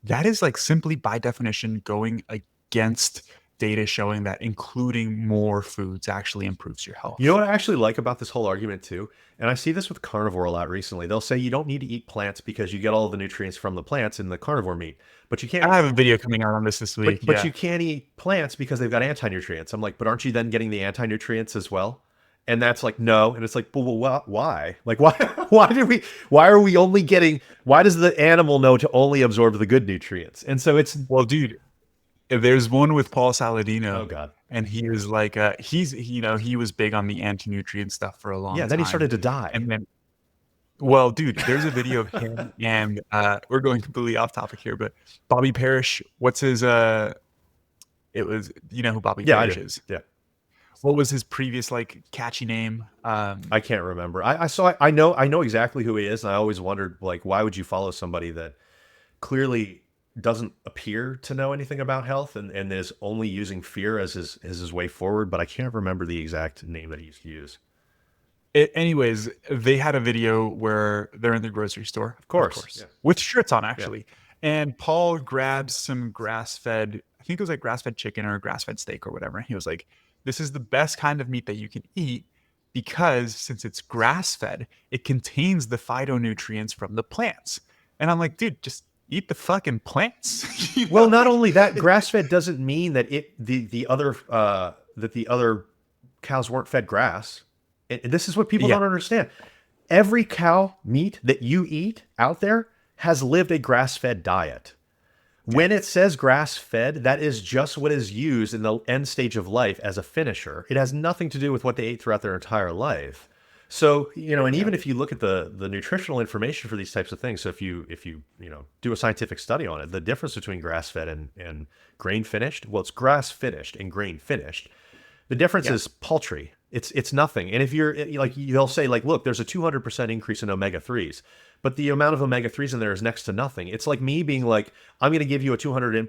that is like simply by definition going against data showing that including more foods actually improves your health. You know what I actually like about this whole argument too? And I see this with carnivore a lot recently. They'll say you don't need to eat plants because you get all the nutrients from the plants in the carnivore meat. But you can't. I have a video coming out on this week. But you can't eat plants because they've got anti-nutrients. I'm like, but aren't you then getting the anti-nutrients as well? And that's like, no. And it's like, well, why? Like, why does the animal know to only absorb the good nutrients? And so it's, well, dude, there's one with Paul Saladino. Oh God. And he was like, he was big on the anti-nutrient stuff for a long time. Yeah. Then he started to die. And then, well, dude, there's a video of him and we're going completely off topic here, but Bobby Parrish, what's his, it was, who Bobby Parrish is? Yeah. What was his previous like catchy name? I can't remember. I know exactly who he is. And I always wondered, like, why would you follow somebody that clearly doesn't appear to know anything about health and is only using fear as his way forward? But I can't remember the exact name that he used to use. Anyways, they had a video where they're in the grocery store, of course. With shirts on actually. Yeah. And Paul grabs some grass-fed, I think it was like grass-fed chicken or grass-fed steak or whatever. He was like, this is the best kind of meat that you can eat because since it's grass-fed, it contains the phytonutrients from the plants. And I'm like, dude, just eat the fucking plants. Well, not only that, grass-fed doesn't mean that the other cows weren't fed grass. And this is what people don't understand. Every cow meat that you eat out there has lived a grass-fed diet. When it says grass-fed, that is just what is used in the end stage of life as a finisher. It has nothing to do with what they ate throughout their entire life. So, and even if you look at the nutritional information for these types of things, so if you do a scientific study on it, the difference between grass-fed and grain finished, well, it's grass finished and grain finished. The difference is paltry. It's nothing. And if you're like, they'll say like, look, there's a 200% increase in omega-3s, but the amount of omega-3s in there is next to nothing. It's like me being like, I'm going to give you a 200%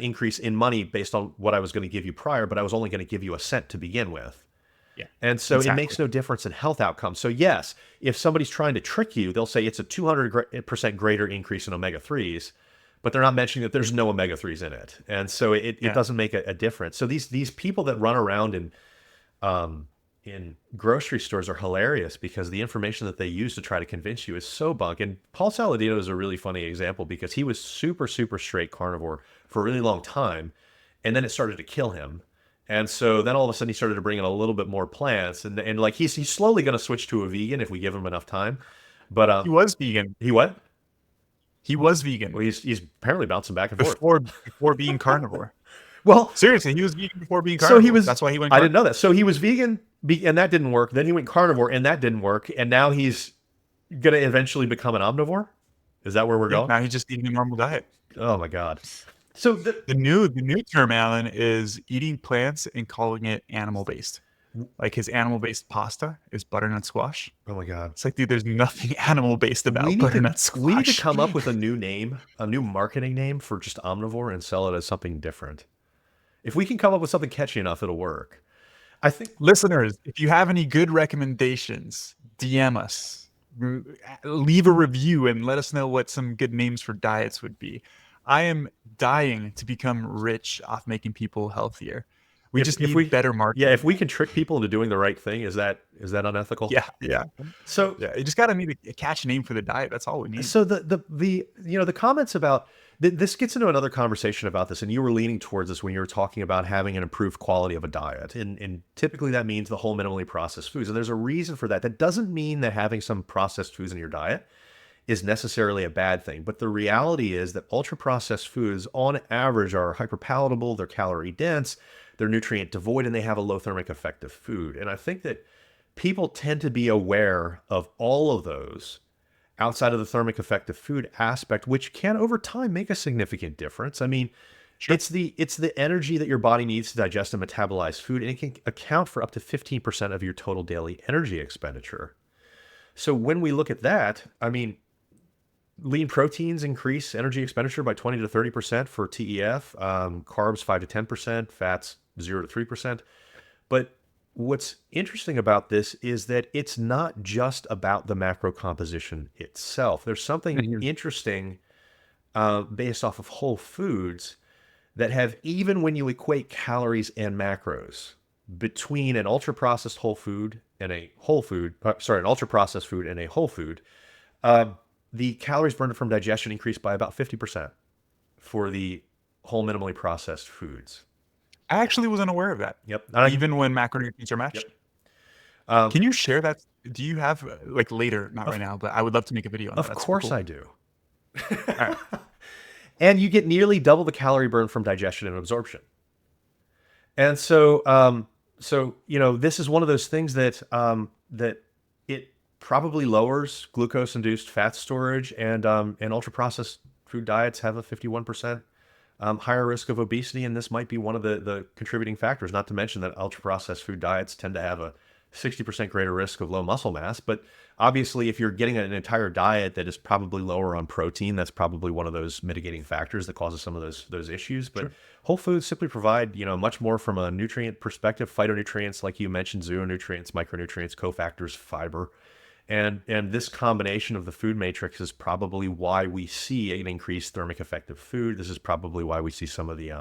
increase in money based on what I was going to give you prior, but I was only going to give you a cent to begin with. Yeah. And so it makes no difference in health outcomes. So yes, if somebody's trying to trick you, they'll say it's a 200% greater increase in omega-3s, but they're not mentioning that there's no omega-3s in it. And so it doesn't make a difference. So these people that run around in grocery stores are hilarious because the information that they use to try to convince you is so bunk. And Paul Saladino is a really funny example because he was super, super straight carnivore for a really long time. And then it started to kill him. And so then all of a sudden he started to bring in a little bit more plants and like he's slowly going to switch to a vegan if we give him enough time. But he was vegan. He what? He was vegan. Well, he's apparently bouncing back and forth before being carnivore. Well, seriously, he was vegan before being carnivore. So he was. That's why he went carnivore. I didn't know that. So he was vegan, and that didn't work. Then he went carnivore, and that didn't work. And now he's going to eventually become an omnivore. Is that where we're going? Now he's just eating a normal diet. Oh my God. So the new term, Alan, is eating plants and calling it animal based. Like his animal based pasta is butternut squash. Oh my God. It's like, dude, there's nothing animal based about butternut squash. We need to come up with a new name, a new marketing name for just omnivore and sell it as something different. If we can come up with something catchy enough, it'll work. I think listeners, if you have any good recommendations, DM us, leave a review and let us know what some good names for diets would be. I am dying to become rich off making people healthier. We just need better marketing. Yeah, if we can trick people into doing the right thing, is that unethical? Yeah. So you just gotta need a catchy name for the diet. That's all we need. So the comments about this gets into another conversation about this, and you were leaning towards this when you were talking about having an improved quality of a diet, and typically that means the whole minimally processed foods, and there's a reason for that. That doesn't mean that having some processed foods in your diet is necessarily a bad thing, but the reality is that ultra processed foods on average are hyperpalatable, they're calorie dense, they're nutrient devoid, and they have a low thermic effect of food. And I think that people tend to be aware of all of those outside of the thermic effect of food aspect, which can over time make a significant difference. I mean, sure. It's the energy that your body needs to digest and metabolize food, and it can account for up to 15% of your total daily energy expenditure. So when we look at that, I mean, lean proteins increase energy expenditure by 20 to 30% for TEF, carbs 5 to 10%, fats 0 to 3%. But what's interesting about this is that it's not just about the macro composition itself. There's something interesting based off of whole foods that have, even when you equate calories and macros between an ultra-processed whole food and a whole food, an ultra-processed food and a whole food, the calories burned from digestion increased by about 50% for the whole minimally processed foods. I actually wasn't aware of that. Yep. Even when macronutrients are matched. Yep. Can you share that? Do you have, like, later, not right now, but I would love to make a video on that. Of course cool. I do. All right. And you get nearly double the calorie burn from digestion and absorption. And so, this is one of those things that it probably lowers glucose-induced fat storage, and ultra-processed food diets have a 51% higher risk of obesity, and this might be one of the contributing factors, not to mention that ultra-processed food diets tend to have a 60% greater risk of low muscle mass. But obviously, if you're getting an entire diet that is probably lower on protein, that's probably one of those mitigating factors that causes some of those issues. But sure. Whole foods simply provide, much more from a nutrient perspective, phytonutrients, like you mentioned, zoonutrients, micronutrients, cofactors, fiber. And this combination of the food matrix is probably why we see an increased thermic effect of food. This is probably why we see some of the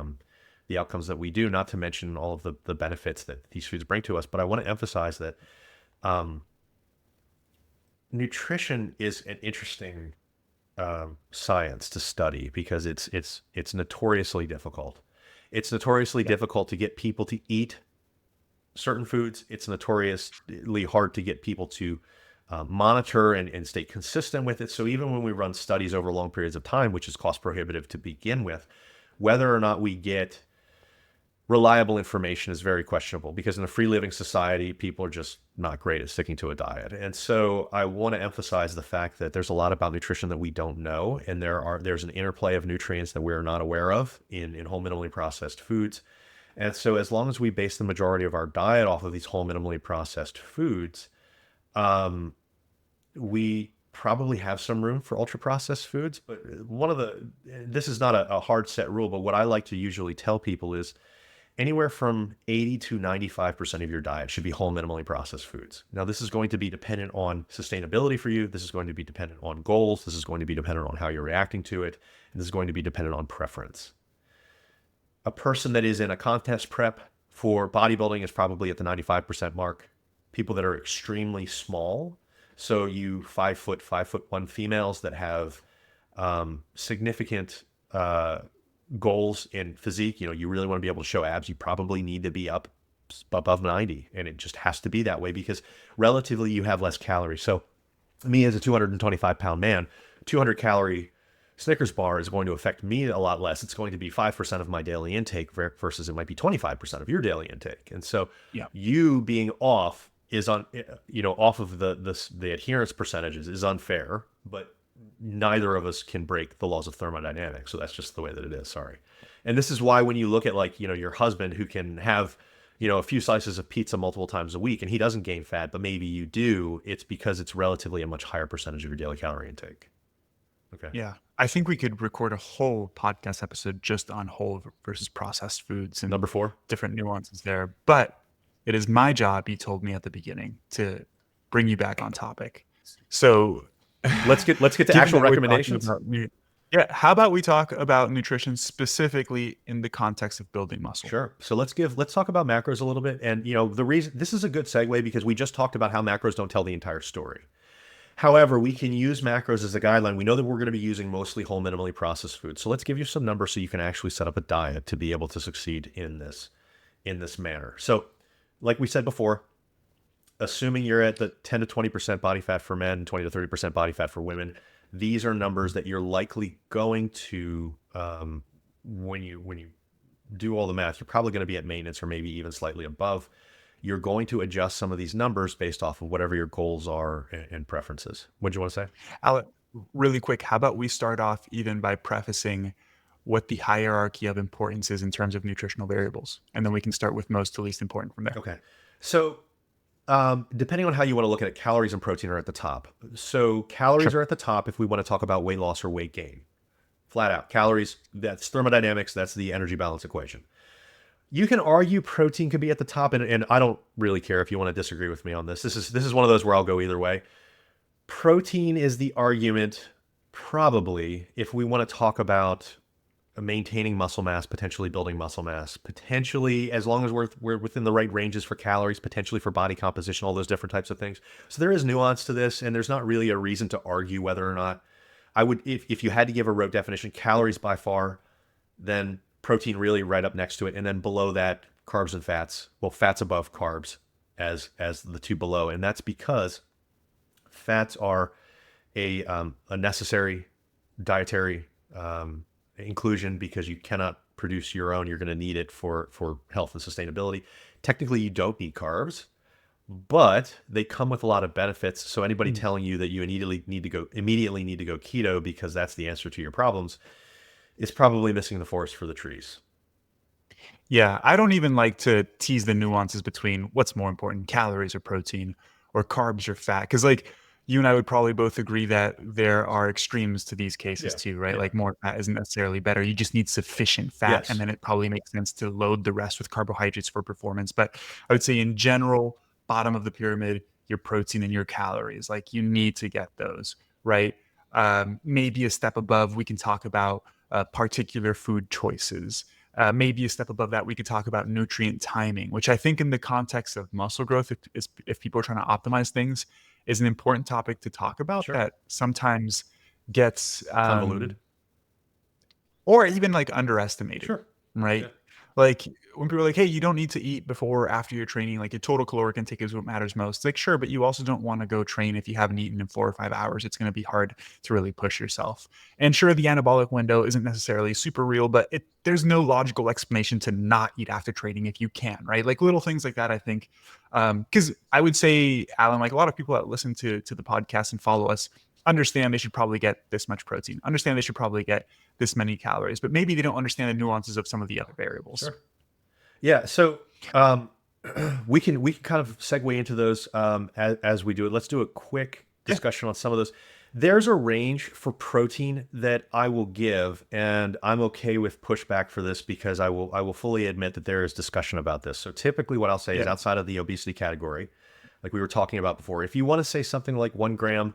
outcomes that we do, not to mention all of the benefits that these foods bring to us. But I want to emphasize that nutrition is an interesting science to study because it's notoriously difficult. It's notoriously difficult to get people to eat certain foods. It's notoriously hard to get people to monitor and stay consistent with it. So even when we run studies over long periods of time, which is cost prohibitive to begin with, whether or not we get reliable information is very questionable, because in a free living society, people are just not great at sticking to a diet. And so I want to emphasize the fact that there's a lot about nutrition that we don't know. And there's an interplay of nutrients that we're not aware of in whole minimally processed foods. And so as long as we base the majority of our diet off of these whole minimally processed foods, we probably have some room for ultra processed foods. But this is not a hard set rule, but what I like to usually tell people is anywhere from 80 to 95% of your diet should be whole minimally processed foods. Now, this is going to be dependent on sustainability for you. This is going to be dependent on goals. This is going to be dependent on how you're reacting to it. And this is going to be dependent on preference. A person that is in a contest prep for bodybuilding is probably at the 95% mark. People that are extremely small, so you 5', 5'1" females that have significant goals in physique, you really want to be able to show abs, you probably need to be up above 90. And it just has to be that way because relatively you have less calories. So me as a 225-pound man, 200-calorie Snickers bar is going to affect me a lot less. It's going to be 5% of my daily intake versus it might be 25% of your daily intake. And so you being off is off of the adherence percentages is unfair, but neither of us can break the laws of thermodynamics. So that's just the way that it is. Sorry. And this is why when you look at your husband who can have, a few slices of pizza multiple times a week and he doesn't gain fat, but maybe you do, it's because it's relatively a much higher percentage of your daily calorie intake. Okay. Yeah. I think we could record a whole podcast episode just on whole versus processed foods and Number 4, different nuances there. But it is my job, you told me at the beginning, to bring you back on topic. So let's get to actual recommendations. How about we talk about nutrition specifically in the context of building muscle? Sure. So let's talk about macros a little bit. And the reason this is a good segue because we just talked about how macros don't tell the entire story. However, we can use macros as a guideline. We know that we're going to be using mostly whole minimally processed foods. So let's give you some numbers so you can actually set up a diet to be able to succeed in this manner. So like we said before, assuming you're at the 10 to 20% body fat for men, 20 to 30% body fat for women, these are numbers that you're likely going to, when you do all the math, you're probably going to be at maintenance or maybe even slightly above. You're going to adjust some of these numbers based off of whatever your goals are and preferences. What do you want to say? Alec, really quick, how about we start off even by prefacing what the hierarchy of importance is in terms of nutritional variables, and then we can start with most to least important from there. Okay. So depending on how you want to look at it, calories and protein are at the top. So calories are at the top if we want to talk about weight loss or weight gain. Flat out. Calories, that's thermodynamics, that's the energy balance equation. You can argue protein could be at the top, and I don't really care if you want to disagree with me on this. This is one of those where I'll go either way. Protein is the argument, probably, if we want to talk about maintaining muscle mass, potentially building muscle mass, potentially, as long as we're within the right ranges for calories, potentially for body composition, all those different types of things. So there is nuance to this, and there's not really a reason to argue whether or not I would, if you had to give a rote definition, calories by far, then protein really right up next to it, and then below that, carbs and fats. Well, fats above carbs as the two below, and that's because fats are a necessary dietary inclusion because you cannot produce your own. You're going to need it for health and sustainability. Technically, you don't need carbs, but they come with a lot of benefits. So anybody telling you that you immediately need to go keto because that's the answer to your problems is probably missing the forest for the trees. Yeah, I don't even like to tease the nuances between what's more important, calories or protein, or carbs or fat. Because like you and I would probably both agree that there are extremes to these cases too, right? Like more fat isn't necessarily better. You just need sufficient fat, and then it probably makes sense to load the rest with carbohydrates for performance. But I would say in general, bottom of the pyramid, your protein and your calories, like you need to get those, right? Maybe a step above, we can talk about particular food choices. Maybe a step above that, we could talk about nutrient timing, which I think in the context of muscle growth, if people are trying to optimize things, is an important topic to talk about that sometimes gets convoluted or even like underestimated, right? Like when people are like, hey, you don't need to eat before or after your training, like your total caloric intake is what matters most. It's like, sure, but you also don't want to go train if you haven't eaten in 4 or 5 hours. It's going to be hard to really push yourself. And sure, the anabolic window isn't necessarily super real, but there's no logical explanation to not eat after training if you can, right? Like little things like that, I think. Because I would say, Alan, like a lot of people that listen to the podcast and follow us understand they should probably get this much protein, understand they should probably get this many calories, but maybe they don't understand the nuances of some of the other variables. Sure. Yeah. So um, we can kind of segue into those as we do it. Let's do a quick Yeah. discussion on some of those. There's a range for protein that I will give, and I'm okay with pushback for this because I will fully admit that there is discussion about this. So typically, what I'll say is Yeah. outside of the obesity category, like we were talking about before, if you want to say something like 1 gram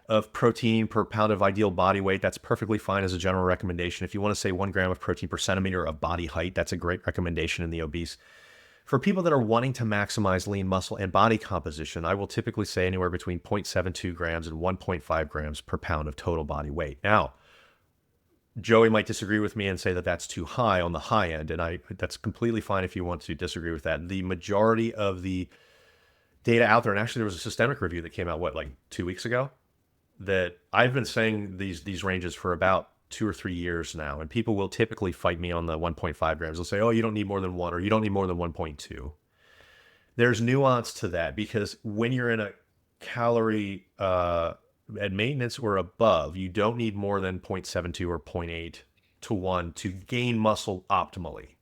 of protein per pound of ideal body weight, that's perfectly fine as a general recommendation. If you want to say 1 gram of protein per centimeter of body height, that's a great recommendation in the obese. For people that are wanting to maximize lean muscle and body composition, I will typically say anywhere between 0.72 grams and 1.5 grams per pound of total body weight. Now, Joey might disagree with me and say that that's too high on the high end, and that's completely fine if you want to disagree with that. The majority of the data out there, and actually there was a systemic review that came out, like 2 weeks ago, that I've been saying these ranges for about 2 or 3 years now, and people will typically fight me on the 1.5 grams. They'll say, "Oh, you don't need more than 1, or you don't need more than 1.2." There's nuance to that because when you're in a calorie at maintenance or above, you don't need more than 0.72 or zero point 0.8 to 1 to gain muscle optimally.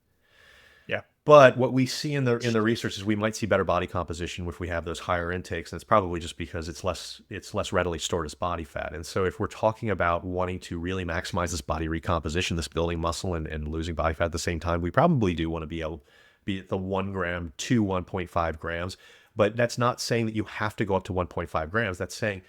Yeah. But what we see in the research is we might see better body composition if we have those higher intakes, and it's probably just because it's less readily stored as body fat. And so if we're talking about wanting to really maximize this body recomposition, this building muscle and losing body fat at the same time, we probably do want to be able to be at the 1 gram to 1.5 grams. But that's not saying that you have to go up to 1.5 grams. That's saying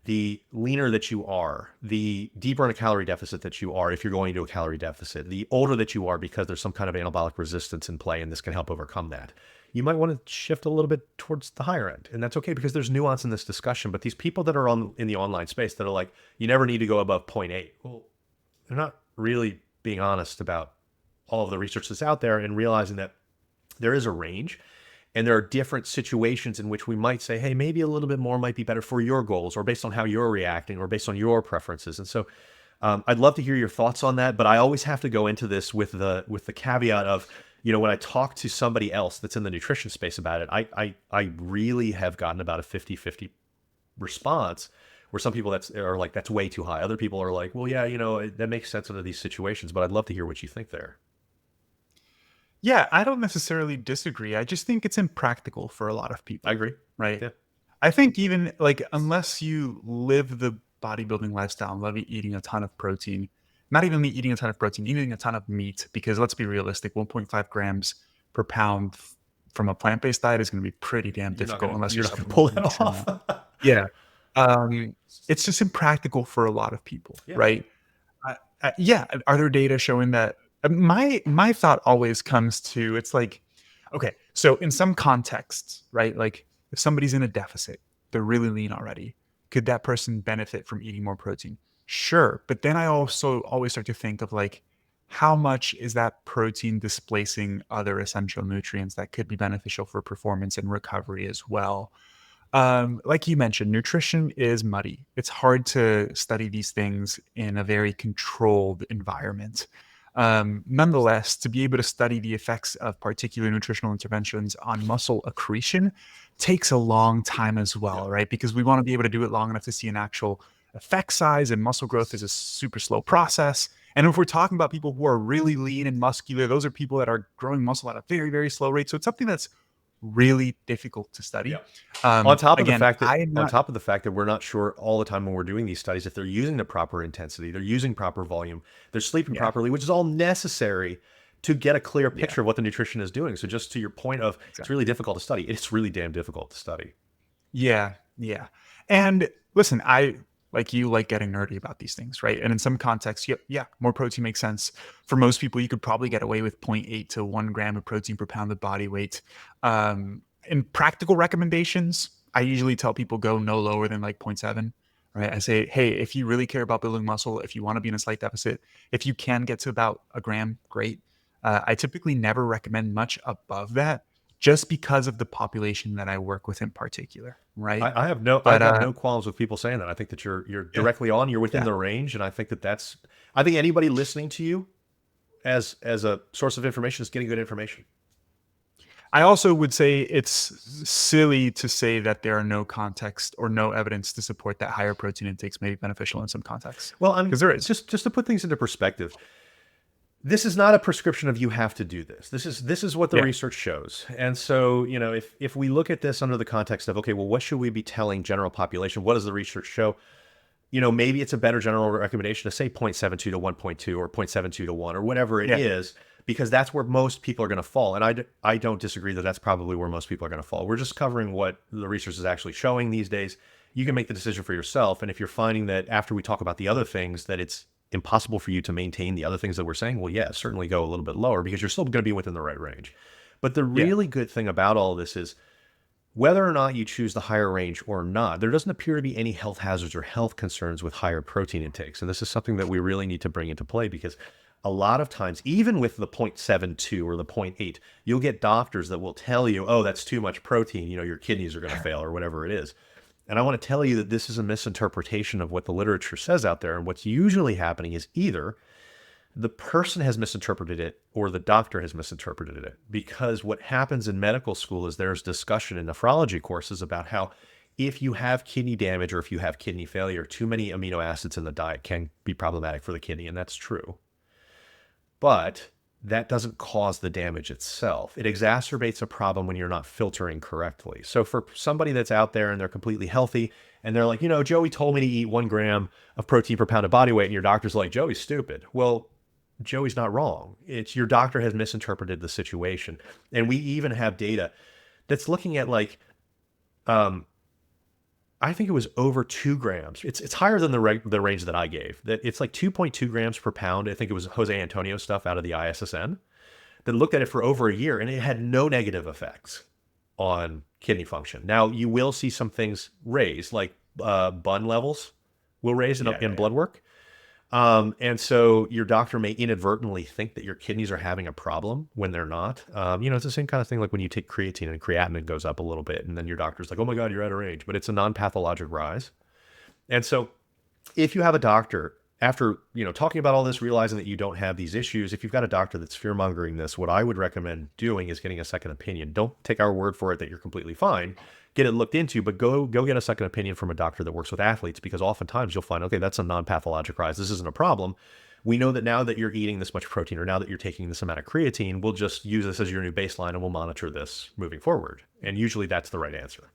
the leaner that you are, the deeper in a calorie deficit that you are, if you're going into a calorie deficit, the older that you are because there's some kind of anabolic resistance in play, and this can help overcome that. You might want to shift a little bit towards the higher end, and that's okay because there's nuance in this discussion. But these people that are in the online space that are like, you never need to go above 0.8. Well, they're not really being honest about all of the research that's out there and realizing that there is a range. And there are different situations in which we might say, hey, maybe a little bit more might be better for your goals or based on how you're reacting or based on your preferences. And so I'd love to hear your thoughts on that. But I always have to go into this with the caveat of, when I talk to somebody else that's in the nutrition space about it, I really have gotten about a 50-50 response where some people are like, that's way too high. Other people are like, well, yeah, that makes sense under these situations. But I'd love to hear what you think there. Yeah, I don't necessarily disagree. I just think it's impractical for a lot of people. I agree. Right. Yeah. I think even like unless you live the bodybuilding lifestyle and love eating a ton of protein, not even eating a ton of protein, eating a ton of meat, because let's be realistic, 1.5 grams per pound from a plant-based diet is going to be pretty damn difficult unless you're you're not gonna pull that supplementing off. yeah. It's just impractical for a lot of people, Yeah. right? Yeah. Are there data showing that? My thought always comes to it's like, okay, so in some contexts, right? Like if somebody's in a deficit, they're really lean already. Could that person benefit from eating more protein? Sure, but then I also always start to think of like, how much is that protein displacing other essential nutrients that could be beneficial for performance and recovery as well? Like you mentioned, nutrition is muddy. It's hard to study these things in a very controlled environment. Nonetheless, to be able to study the effects of particular nutritional interventions on muscle accretion takes a long time as well, right? Because we want to be able to do it long enough to see an actual effect size, and muscle growth is a super slow process. And if we're talking about people who are really lean and muscular, those are people that are growing muscle at a very, very slow rate. So it's something that's really difficult to study. Yeah. On top of the Again, fact that I'm not. we're not sure all the time when we're doing these studies if they're using the proper intensity, they're using proper volume, they're sleeping Yeah, properly, which is all necessary to get a clear yeah, picture of what the nutrition is doing. So just to your point of it's exactly. really difficult to study, it's really damn difficult to study. Yeah, yeah. And listen, I like you like getting nerdy about these things, right? And in some contexts, yeah, more protein makes sense. For most people, you could probably get away with 0.8 to 1 gram of protein per pound of body weight. In practical recommendations, I usually tell people go no lower than like zero point 0.7, right? I say, hey, if you really care about building muscle, if you want to be in a slight deficit, if you can get to about a gram, great. I typically never recommend much above that just because of the population that I work with in particular, right? I have no, I But have no qualms with people saying that. I think that you're yeah, directly on, you're within yeah. the range. And I think that I think anybody listening to you as a source of information is getting good information. I also would say it's silly to say that there are no context or no evidence to support that higher protein intakes may be beneficial in some contexts, Well, I mean, because there is. just to put things into perspective, this is not a prescription of you have to do this. This is what the Yeah, research shows. And so, if we look at this under the context of, okay, well, what should we be telling general population? What does the research show? Maybe it's a better general recommendation to say 0.72 to 1.2 or 0.72 to 1 or whatever it yeah, is, because that's where most people are going to fall. And I don't disagree that that's probably where most people are going to fall. We're just covering what the research is actually showing these days. You can make the decision for yourself. And if you're finding that after we talk about the other things that it's impossible for you to maintain the other things that we're saying, well, yeah, certainly go a little bit lower because you're still going to be within the right range. But the yeah. really good thing about all this is whether or not you choose the higher range or not, there doesn't appear to be any health hazards or health concerns with higher protein intakes. And this is something that we really need to bring into play because a lot of times, even with the 0.72 or the 0.8, you'll get doctors that will tell you, oh, that's too much protein, your kidneys are going to fail or whatever it is. And I want to tell you that this is a misinterpretation of what the literature says out there. And what's usually happening is either the person has misinterpreted it or the doctor has misinterpreted it. Because what happens in medical school is there's discussion in nephrology courses about how if you have kidney damage or if you have kidney failure, too many amino acids in the diet can be problematic for the kidney. And that's true. But that doesn't cause the damage itself. It exacerbates a problem when you're not filtering correctly. So for somebody that's out there and they're completely healthy and they're like, Joey told me to eat 1 gram of protein per pound of body weight. And your doctor's like, Joey's stupid. Well, Joey's not wrong. It's your doctor has misinterpreted the situation. And we even have data that's looking at I think it was over 2 grams. It's higher than the range that I gave. That it's like 2.2 grams per pound. I think it was Jose Antonio stuff out of the ISSN that looked at it for over a year, and it had no negative effects on kidney function. Now you will see some things raise, like bun levels will raise in blood work. And so your doctor may inadvertently think that your kidneys are having a problem when they're not. It's the same kind of thing like when you take creatine and creatinine goes up a little bit and then your doctor's like, oh my God, you're out of range, but it's a non-pathologic rise. And so if you have a doctor after, talking about all this, realizing that you don't have these issues, if you've got a doctor that's fear-mongering this, what I would recommend doing is getting a second opinion. Don't take our word for it that you're completely fine. Get it looked into, but go get a second opinion from a doctor that works with athletes, because oftentimes you'll find, okay, that's a non-pathologic rise. This isn't a problem. We know that now that you're eating this much protein or now that you're taking this amount of creatine, we'll just use this as your new baseline and we'll monitor this moving forward. And usually that's the right answer.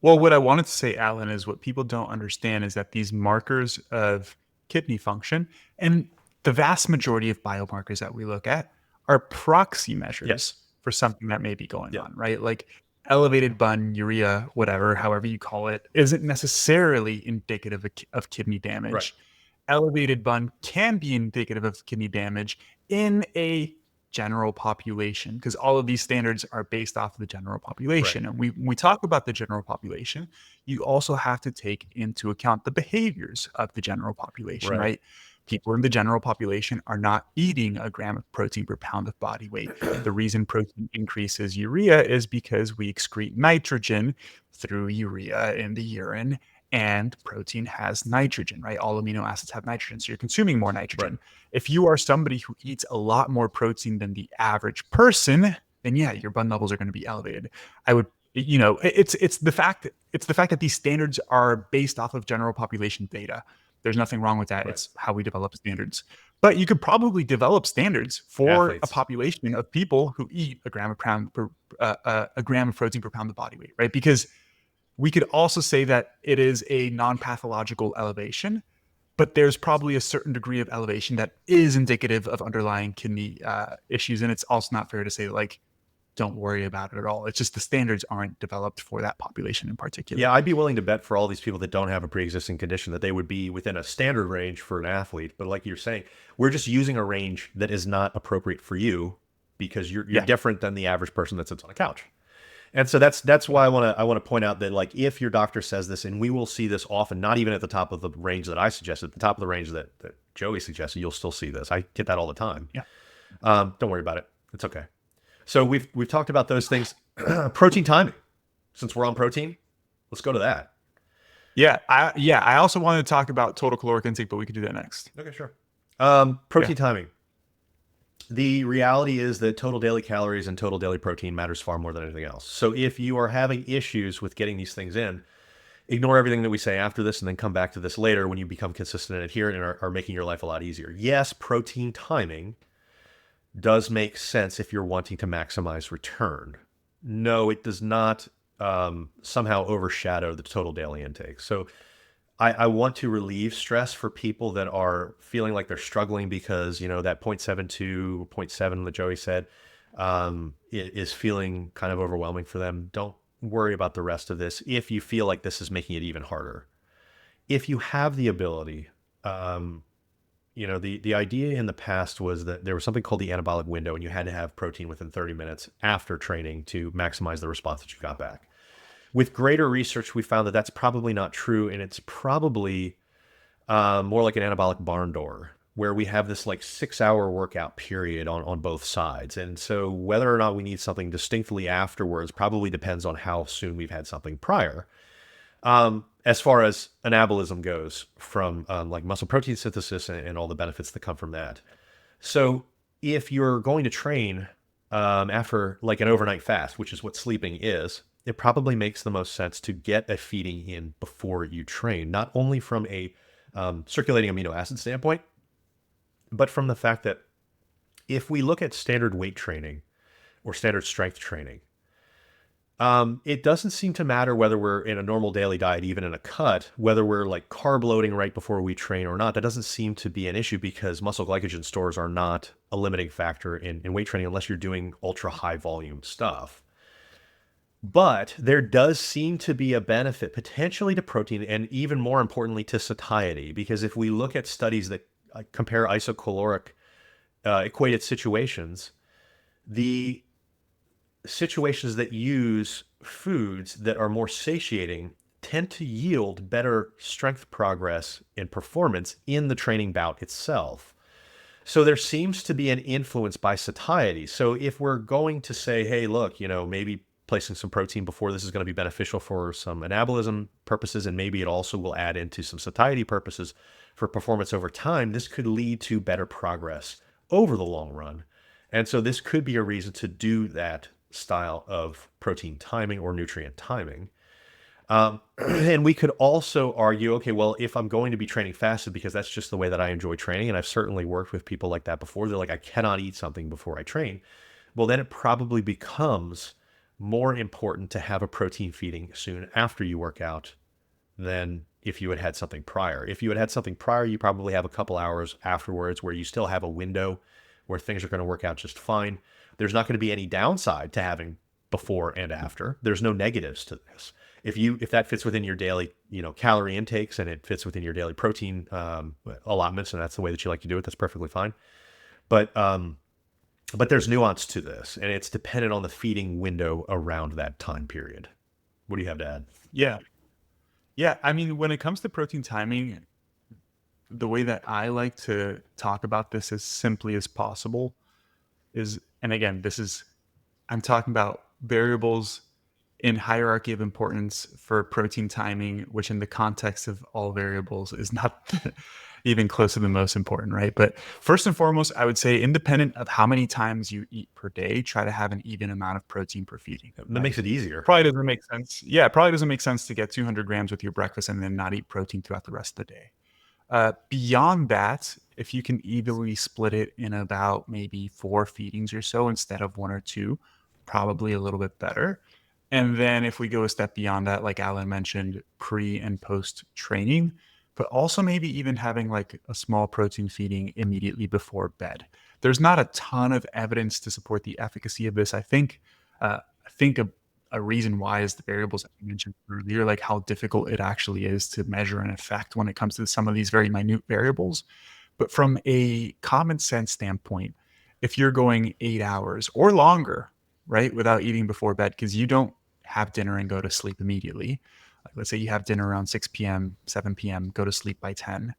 Well, what I wanted to say, Alan, is what people don't understand is that these markers of kidney function and the vast majority of biomarkers that we look at are proxy measures for something that may be going on, right? Like elevated bun, urea, whatever, however you call it, isn't necessarily indicative of kidney damage. Right. Elevated bun can be indicative of kidney damage in a general population, because all of these standards are based off of the general population. Right. And when we talk about the general population, you also have to take into account the behaviors of the general population, right? People in the general population are not eating a gram of protein per pound of body weight. The reason protein increases urea is because we excrete nitrogen through urea in the urine, and protein has nitrogen, right? All amino acids have nitrogen, so you're consuming more nitrogen. Right. If you are somebody who eats a lot more protein than the average person, then yeah, your bun levels are going to be elevated. I would, it's the fact that these standards are based off of general population data. There's nothing wrong with that. Right. It's how we develop standards. But you could probably develop standards for a population of people who eat a gram of protein per pound of body weight, right? Because we could also say that it is a non-pathological elevation, but there's probably a certain degree of elevation that is indicative of underlying kidney issues. And it's also not fair to say, like, don't worry about it at all. It's just the standards aren't developed for that population in particular. Yeah, I'd be willing to bet for all these people that don't have a pre-existing condition that they would be within a standard range for an athlete. But like you're saying, we're just using a range that is not appropriate for you because you're different than the average person that sits on a couch. And so that's why I want to point out that, like, if your doctor says this, and we will see this often, not even at the top of the range that I suggested, at the top of the range that Joey suggested, you'll still see this. I get that all the time. Yeah. Don't worry about it. It's okay. So we've talked about those things. Protein timing. Since we're on protein, let's go to that. I also wanted to talk about total caloric intake, but we could do that next. Okay, sure. Yeah. Protein timing. The reality is that total daily calories and total daily protein matters far more than anything else. So if you are having issues with getting these things in, ignore everything that we say after this and then come back to this later when you become consistent and adherent and are making your life a lot easier. Yes, protein timing does make sense if you're wanting to maximize return. No, it does not somehow overshadow the total daily intake. So I want to relieve stress for people that are feeling like they're struggling because, that 0.72, 0.7 that Joey said is feeling kind of overwhelming for them. Don't worry about the rest of this if you feel like this is making it even harder. If you have the ability, the idea in the past was that there was something called the anabolic window, and you had to have protein within 30 minutes after training to maximize the response that you got back. With greater research, we found that that's probably not true, and it's probably more like an anabolic barn door, where we have this like 6-hour workout period on both sides. And so whether or not we need something distinctly afterwards probably depends on how soon we've had something prior. As far as anabolism goes from like muscle protein synthesis and all the benefits that come from that. So if you're going to train after like an overnight fast, which is what sleeping is, it probably makes the most sense to get a feeding in before you train, not only from a circulating amino acid standpoint, but from the fact that if we look at standard weight training or standard strength training, it doesn't seem to matter whether we're in a normal daily diet, even in a cut, whether we're like carb loading right before we train or not. That doesn't seem to be an issue because muscle glycogen stores are not a limiting factor in weight training unless you're doing ultra high volume stuff. But there does seem to be a benefit potentially to protein and even more importantly to satiety, because if we look at studies that compare isocaloric equated situations, the situations that use foods that are more satiating tend to yield better strength progress and performance in the training bout itself. So there seems to be an influence by satiety. So if we're going to say, hey, look, maybe placing some protein before this is going to be beneficial for some anabolism purposes, and maybe it also will add into some satiety purposes for performance over time, this could lead to better progress over the long run. And so this could be a reason to do that style of protein timing or nutrient timing. And we could also argue, okay, well, if I'm going to be training fasted because that's just the way that I enjoy training, and I've certainly worked with people like that before, they're like, I cannot eat something before I train. Well, then it probably becomes more important to have a protein feeding soon after you work out than if you had had something prior. If you had had something prior, you probably have a couple hours afterwards where you still have a window where things are going to work out just fine. There's not going to be any downside to having before and after. There's no negatives to this. If that fits within your daily, calorie intakes and it fits within your daily protein allotments, and that's the way that you like to do it, that's perfectly fine. But there's nuance to this, and it's dependent on the feeding window around that time period. What do you have to add? Yeah. Yeah. I mean, when it comes to protein timing, the way that I like to talk about this as simply as possible is, and again, I'm talking about variables in hierarchy of importance for protein timing, which in the context of all variables is not even close to the most important, right? But first and foremost, I would say independent of how many times you eat per day, try to have an even amount of protein per feeding. That makes it easier. Probably doesn't make sense. Yeah, it probably doesn't make sense to get 200 grams with your breakfast and then not eat protein throughout the rest of the day. Beyond that, if you can evenly split it in about maybe 4 feedings or so instead of 1 or 2, probably a little bit better. And then if we go a step beyond that, like Alan mentioned, pre and post training, but also maybe even having like a small protein feeding immediately before bed. There's not a ton of evidence to support the efficacy of this. I think a reason why is the variables that you mentioned earlier, like how difficult it actually is to measure an effect when it comes to some of these very minute variables. But from a common sense standpoint, if you're going 8 hours or longer, right, without eating before bed, because you don't have dinner and go to sleep immediately. Like let's say you have dinner around 6 p.m., 7 p.m., go to sleep by 10.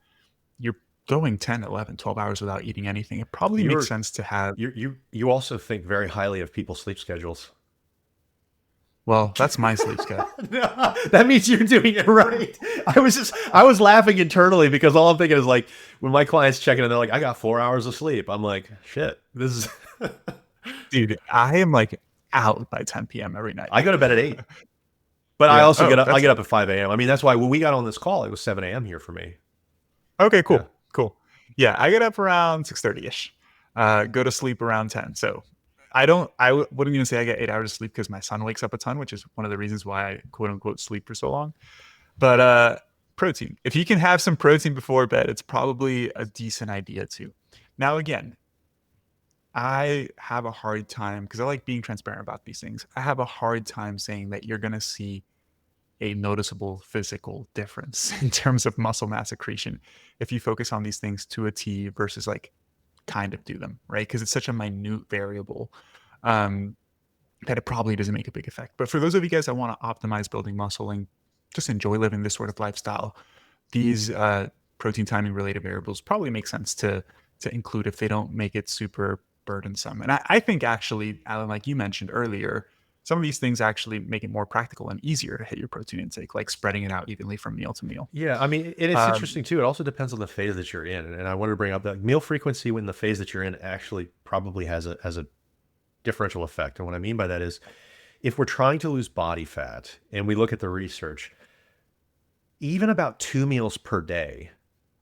You're going 10, 11, 12 hours without eating anything, it probably makes You're sense to have. you also think very highly of people's sleep schedules. Well, that's my sleep schedule. No, that means you're doing it right. I was laughing internally because all I'm thinking is like when my clients check in and they're like, I got 4 hours of sleep. I'm like, shit, this is Dude, I am like out by 10 p.m. every night. I go to bed at 8. But I Yeah. also Oh, I that's get up at 5 a.m. I mean, that's why when we got on this call, it was 7 a.m. here for me. okay. Yeah. Cool. Cool. Yeah, I get up around 6:30 ish. Go to sleep around 10. So wouldn't even say I get 8 hours of sleep because my son wakes up a ton, which is one of the reasons why I quote unquote sleep for so long. But protein. If you can have some protein before bed, it's probably a decent idea too. Now, again, I have a hard time because I like being transparent about these things. I have a hard time saying that you're going to see a noticeable physical difference in terms of muscle mass accretion if you focus on these things to a T versus like kind of do them, right? Because it's such a minute variable um, that it probably doesn't make a big effect. But for those of you guys that want to optimize building muscle and just enjoy living this sort of lifestyle, these protein timing related variables probably make sense to include if they don't make it super burdensome. And I think actually, Alan, like you mentioned earlier, some of these things actually make it more practical and easier to hit your protein intake, like spreading it out evenly from meal to meal. Yeah, I mean, and it's Um, interesting too. It also depends on the phase that you're in, and I wanted to bring up that meal frequency when the phase that you're in actually probably has a differential effect. And what I mean by that is, if we're trying to lose body fat, and we look at the research, even about 2 meals per day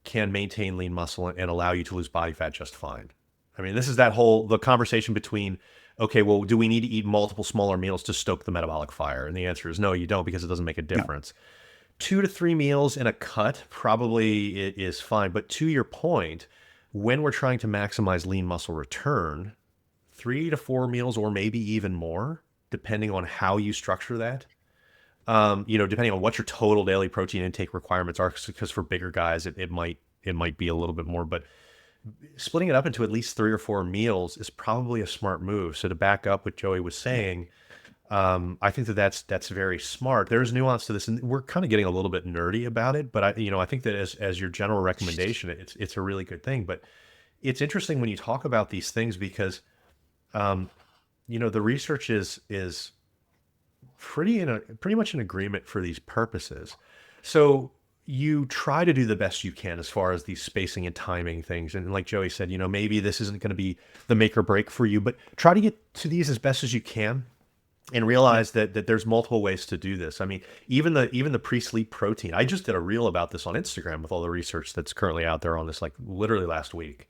can maintain lean muscle and allow you to lose body fat just fine. I mean, this is the conversation between, okay, well, do we need to eat multiple smaller meals to stoke the metabolic fire? And the answer is no, you don't, because it doesn't make a no, difference. 2 to 3 meals in a cut probably it is fine. But to your point, when we're trying to maximize lean muscle return, 3 to 4 meals or maybe even more, depending on how you structure that. Depending on what your total daily protein intake requirements are, because for bigger guys, it might be a little bit more, but splitting it up into at least 3 or 4 meals is probably a smart move. So to back up what Joey was yeah, saying, I think that's very smart. There's nuance to this, and we're kind of getting a little bit nerdy about it. But I think that as your general recommendation, it's a really good thing. But it's interesting when you talk about these things because the research is pretty much in agreement for these purposes. So you try to do the best you can as far as these spacing and timing things. And like Joey said, maybe this isn't going to be the make or break for you, but try to get to these as best as you can and yeah. realize that there's multiple ways to do this. I mean, even the pre-sleep protein. I just did a reel about this on Instagram with all the research that's currently out there on this, like literally last week.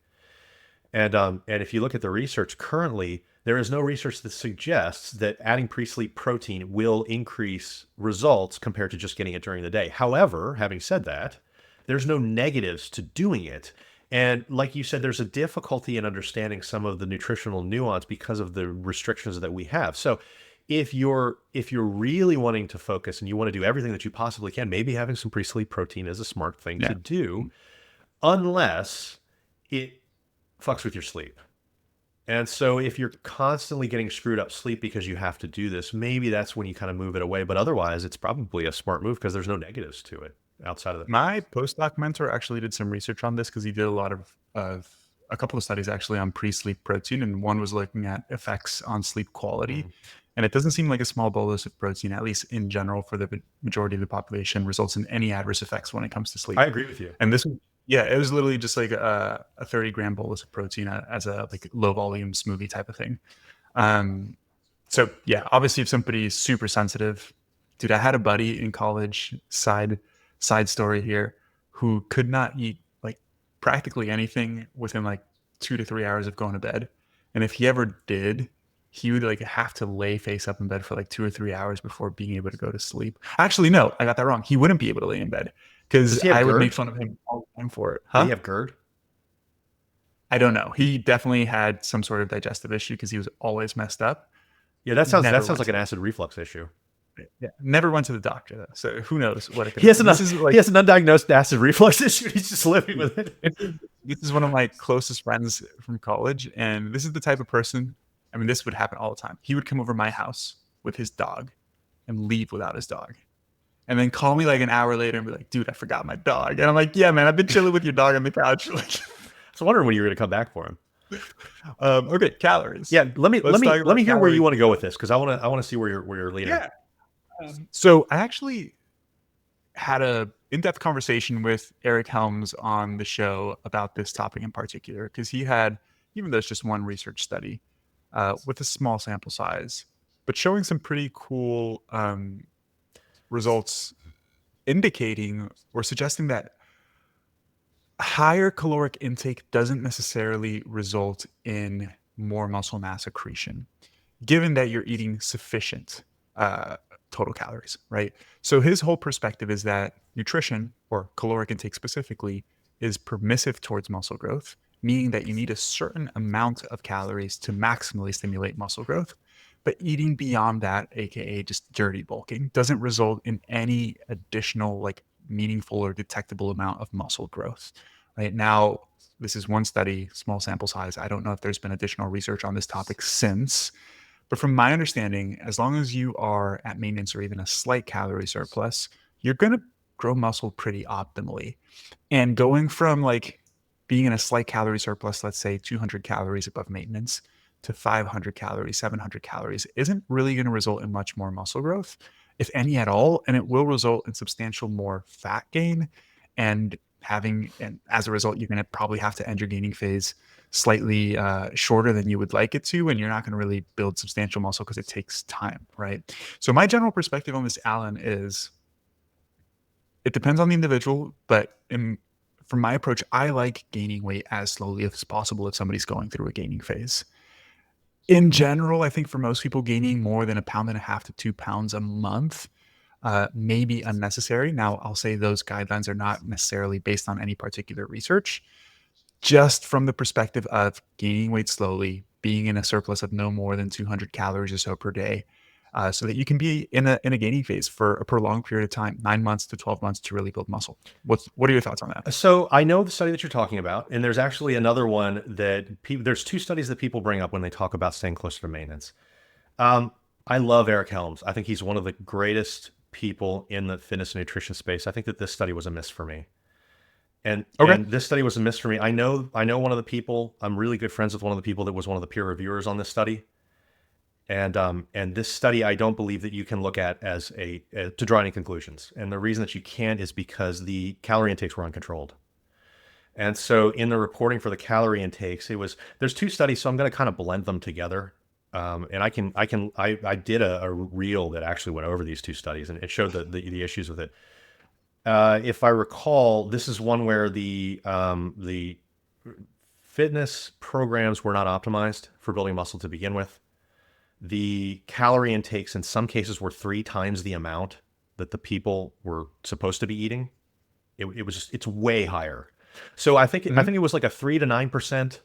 And if you look at the research currently, there is no research that suggests that adding pre-sleep protein will increase results compared to just getting it during the day. However, having said that, there's no negatives to doing it. And like you said, there's a difficulty in understanding some of the nutritional nuance because of the restrictions that we have. So if you're really wanting to focus and you want to do everything that you possibly can, maybe having some pre-sleep protein is a smart thing to Yeah. do, unless it fucks with your sleep. And so if you're constantly getting screwed up sleep because you have to do this, maybe that's when you kind of move it away. But otherwise, it's probably a smart move because there's no negatives to it outside of the. My postdoc mentor actually did some research on this because he did a lot of a couple of studies actually on pre-sleep protein, and one was looking at effects on sleep quality. Mm. And it doesn't seem like a small bolus of protein, at least in general for the majority of the population, results in any adverse effects when it comes to I sleep. agree with you. And this, yeah, it was literally just like a 30-gram bolus of protein as a like low volume smoothie type of thing. Um, so yeah, obviously if somebody's super sensitive, dude, I had a buddy in college, side story here, who could not eat like practically anything within like 2 to 3 hours of going to bed. And if he ever did, he would like have to lay face up in bed for like 2 or 3 hours before being able to go to sleep. Actually, no, I got that wrong. He wouldn't be able to lay in bed Does because he have I would make GERD? fun of him all the time for it. Did he Huh? have GERD? I don't know. He definitely had some sort of digestive issue because he was always messed up. Yeah, that Never sounds went like to an acid reflux issue. Yeah, never went to the doctor though. So who knows what it could He have has been. an This is he like has an undiagnosed acid reflux issue. He's just living with it. this is one of my closest friends from college, and this is the type of person. I mean, this would happen all the time. He would come over my house with his dog and leave without his dog. and then call me like an hour later and be like, dude, I forgot my dog. And I'm like, yeah, man, I've been chilling with your dog on the couch. I was wondering when you were going to come back for him. Okay, calories. Yeah, let me Let's talk let about me hear where you calories. want to go with this, because I want to see where you're leading. Yeah. So I actually had a in-depth conversation with Eric Helms on the show about this topic in particular, because he had, even though it's just one research study with a small sample size, but showing some pretty cool results indicating or suggesting that higher caloric intake doesn't necessarily result in more muscle mass accretion, given that you're eating sufficient uh, total calories, right? So his whole perspective is that nutrition, or caloric intake specifically, is permissive towards muscle growth, meaning that you need a certain amount of calories to maximally stimulate muscle growth. But eating beyond that, aka just dirty bulking, doesn't result in any additional like meaningful or detectable amount of muscle growth. Right now, this is one study, small sample size. I don't know if there's been additional research on this topic since, but from my understanding, as long as you are at maintenance or even a slight calorie surplus, you're going to grow muscle pretty optimally. And going from like being in a slight calorie surplus, let's say 200 calories above maintenance, to 500 calories, 700 calories, isn't really going to result in much more muscle growth, if any at all. And it will result in substantial more fat gain. And as a result, you're going to probably have to end your gaining phase slightly shorter than you would like it to, and you're not going to really build substantial muscle because it takes time, right? So my general perspective on this, Alan, is it depends on the individual, but from my approach, I like gaining weight as slowly as possible if somebody's going through a gaining phase. In general, I think for most people, gaining more than 1.5 to 2 pounds a month may be unnecessary. Now, I'll say those guidelines are not necessarily based on any particular research, just from the perspective of gaining weight slowly, being in a surplus of no more than 200 calories or so per day, so that you can be in a gaining phase for a prolonged period of time, 9 months to 12 months to really build muscle. What are your thoughts on that? So I know the study that you're talking about, and there's actually another one that there's two studies that people bring up when they talk about staying closer to maintenance. I love Eric Helms. I think he's one of the greatest people in the fitness and nutrition space. I think that this study was a miss for me. Okay. And this study was a miss for me. I know one of the people. I'm really good friends with one of the people that was one of the peer reviewers on this study. And this study, I don't believe that you can look at as to draw any conclusions. And the reason that you can't is because the calorie intakes were uncontrolled. And so in the reporting for the calorie intakes, there's two studies, so I'm going to kind of blend them together. And I did a reel that actually went over these two studies, and it showed the issues with it. If I recall, this is one where the fitness programs were not optimized for building muscle to begin with. The calorie intakes in some cases were 3 times the amount that the people were supposed to be eating. It's way higher. So I think it was like a 3 to 9%.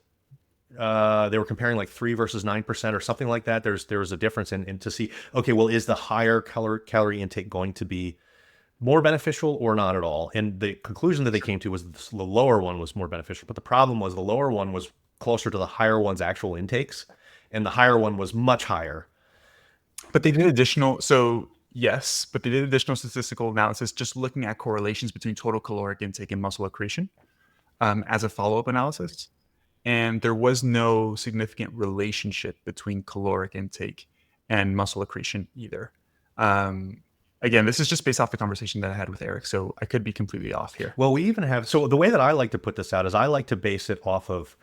They were comparing like 3 versus 9% or something like that. There was a difference in to see, okay, well, is the higher calorie intake going to be more beneficial or not at all? And the conclusion that they came to was the lower one was more beneficial. But the problem was the lower one was closer to the higher one's actual intakes, and the higher one was much higher. But they did yes, but they did additional statistical analysis just looking at correlations between total caloric intake and muscle accretion as a follow-up analysis. And there was no significant relationship between caloric intake and muscle accretion either. Again, this is just based off the conversation that I had with Eric, so I could be completely off here. Well, we even have, so the way that I like to put this out is I like to base it off of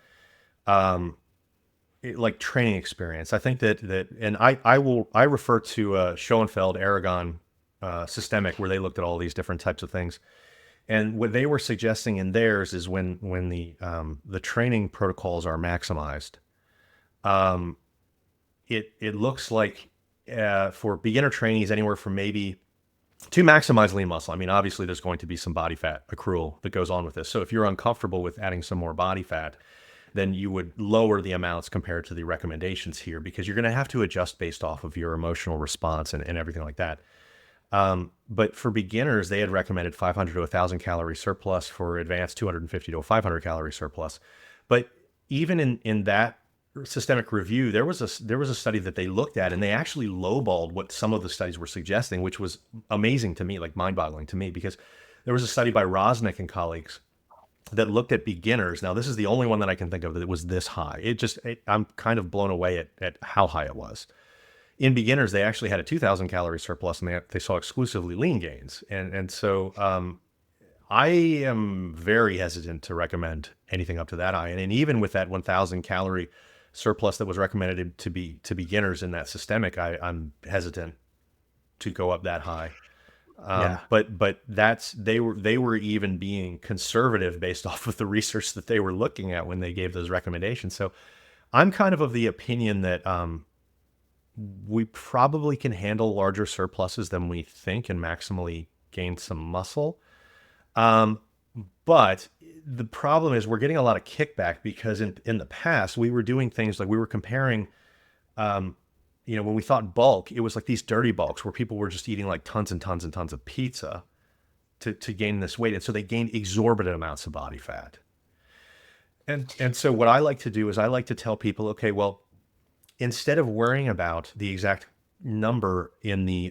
like training experience. I think that and I refer to Schoenfeld, Aragon, Systemic, where they looked at all these different types of things. And what they were suggesting in theirs is when the training protocols are maximized, it looks like for beginner trainees anywhere from maybe to maximize lean muscle. I mean, obviously there's going to be some body fat accrual that goes on with this. So if you're uncomfortable with adding some more body fat, then you would lower the amounts compared to the recommendations here, because you're going to have to adjust based off of your emotional response and everything like that. But for beginners, they had recommended 500 to 1,000 calorie surplus. For advanced, 250 to 500 calorie surplus. But even in that systemic review, there was a study that they looked at, and they actually lowballed what some of the studies were suggesting, which was amazing to me, like mind-boggling to me, because there was a study by Rosnick and colleagues that looked at beginners. Now, this is the only one that I can think of that was this high. I'm kind of blown away at how high it was. In beginners, they actually had a 2,000 calorie surplus, and they saw exclusively lean gains. And so I am very hesitant to recommend anything up to that high. And even with that 1,000 calorie surplus that was recommended to beginners in that systemic, I'm hesitant to go up that high. But they were even being conservative based off of the research that they were looking at when they gave those recommendations. So I'm kind of the opinion that we probably can handle larger surpluses than we think and maximally gain some muscle. But the problem is we're getting a lot of kickback because in the past we were doing things like we were comparing, when we thought bulk, it was like these dirty bulks where people were just eating like tons and tons and tons of pizza to gain this weight. And so they gained exorbitant amounts of body fat. And so what I like to do is I like to tell people, okay, well, instead of worrying about the exact number in the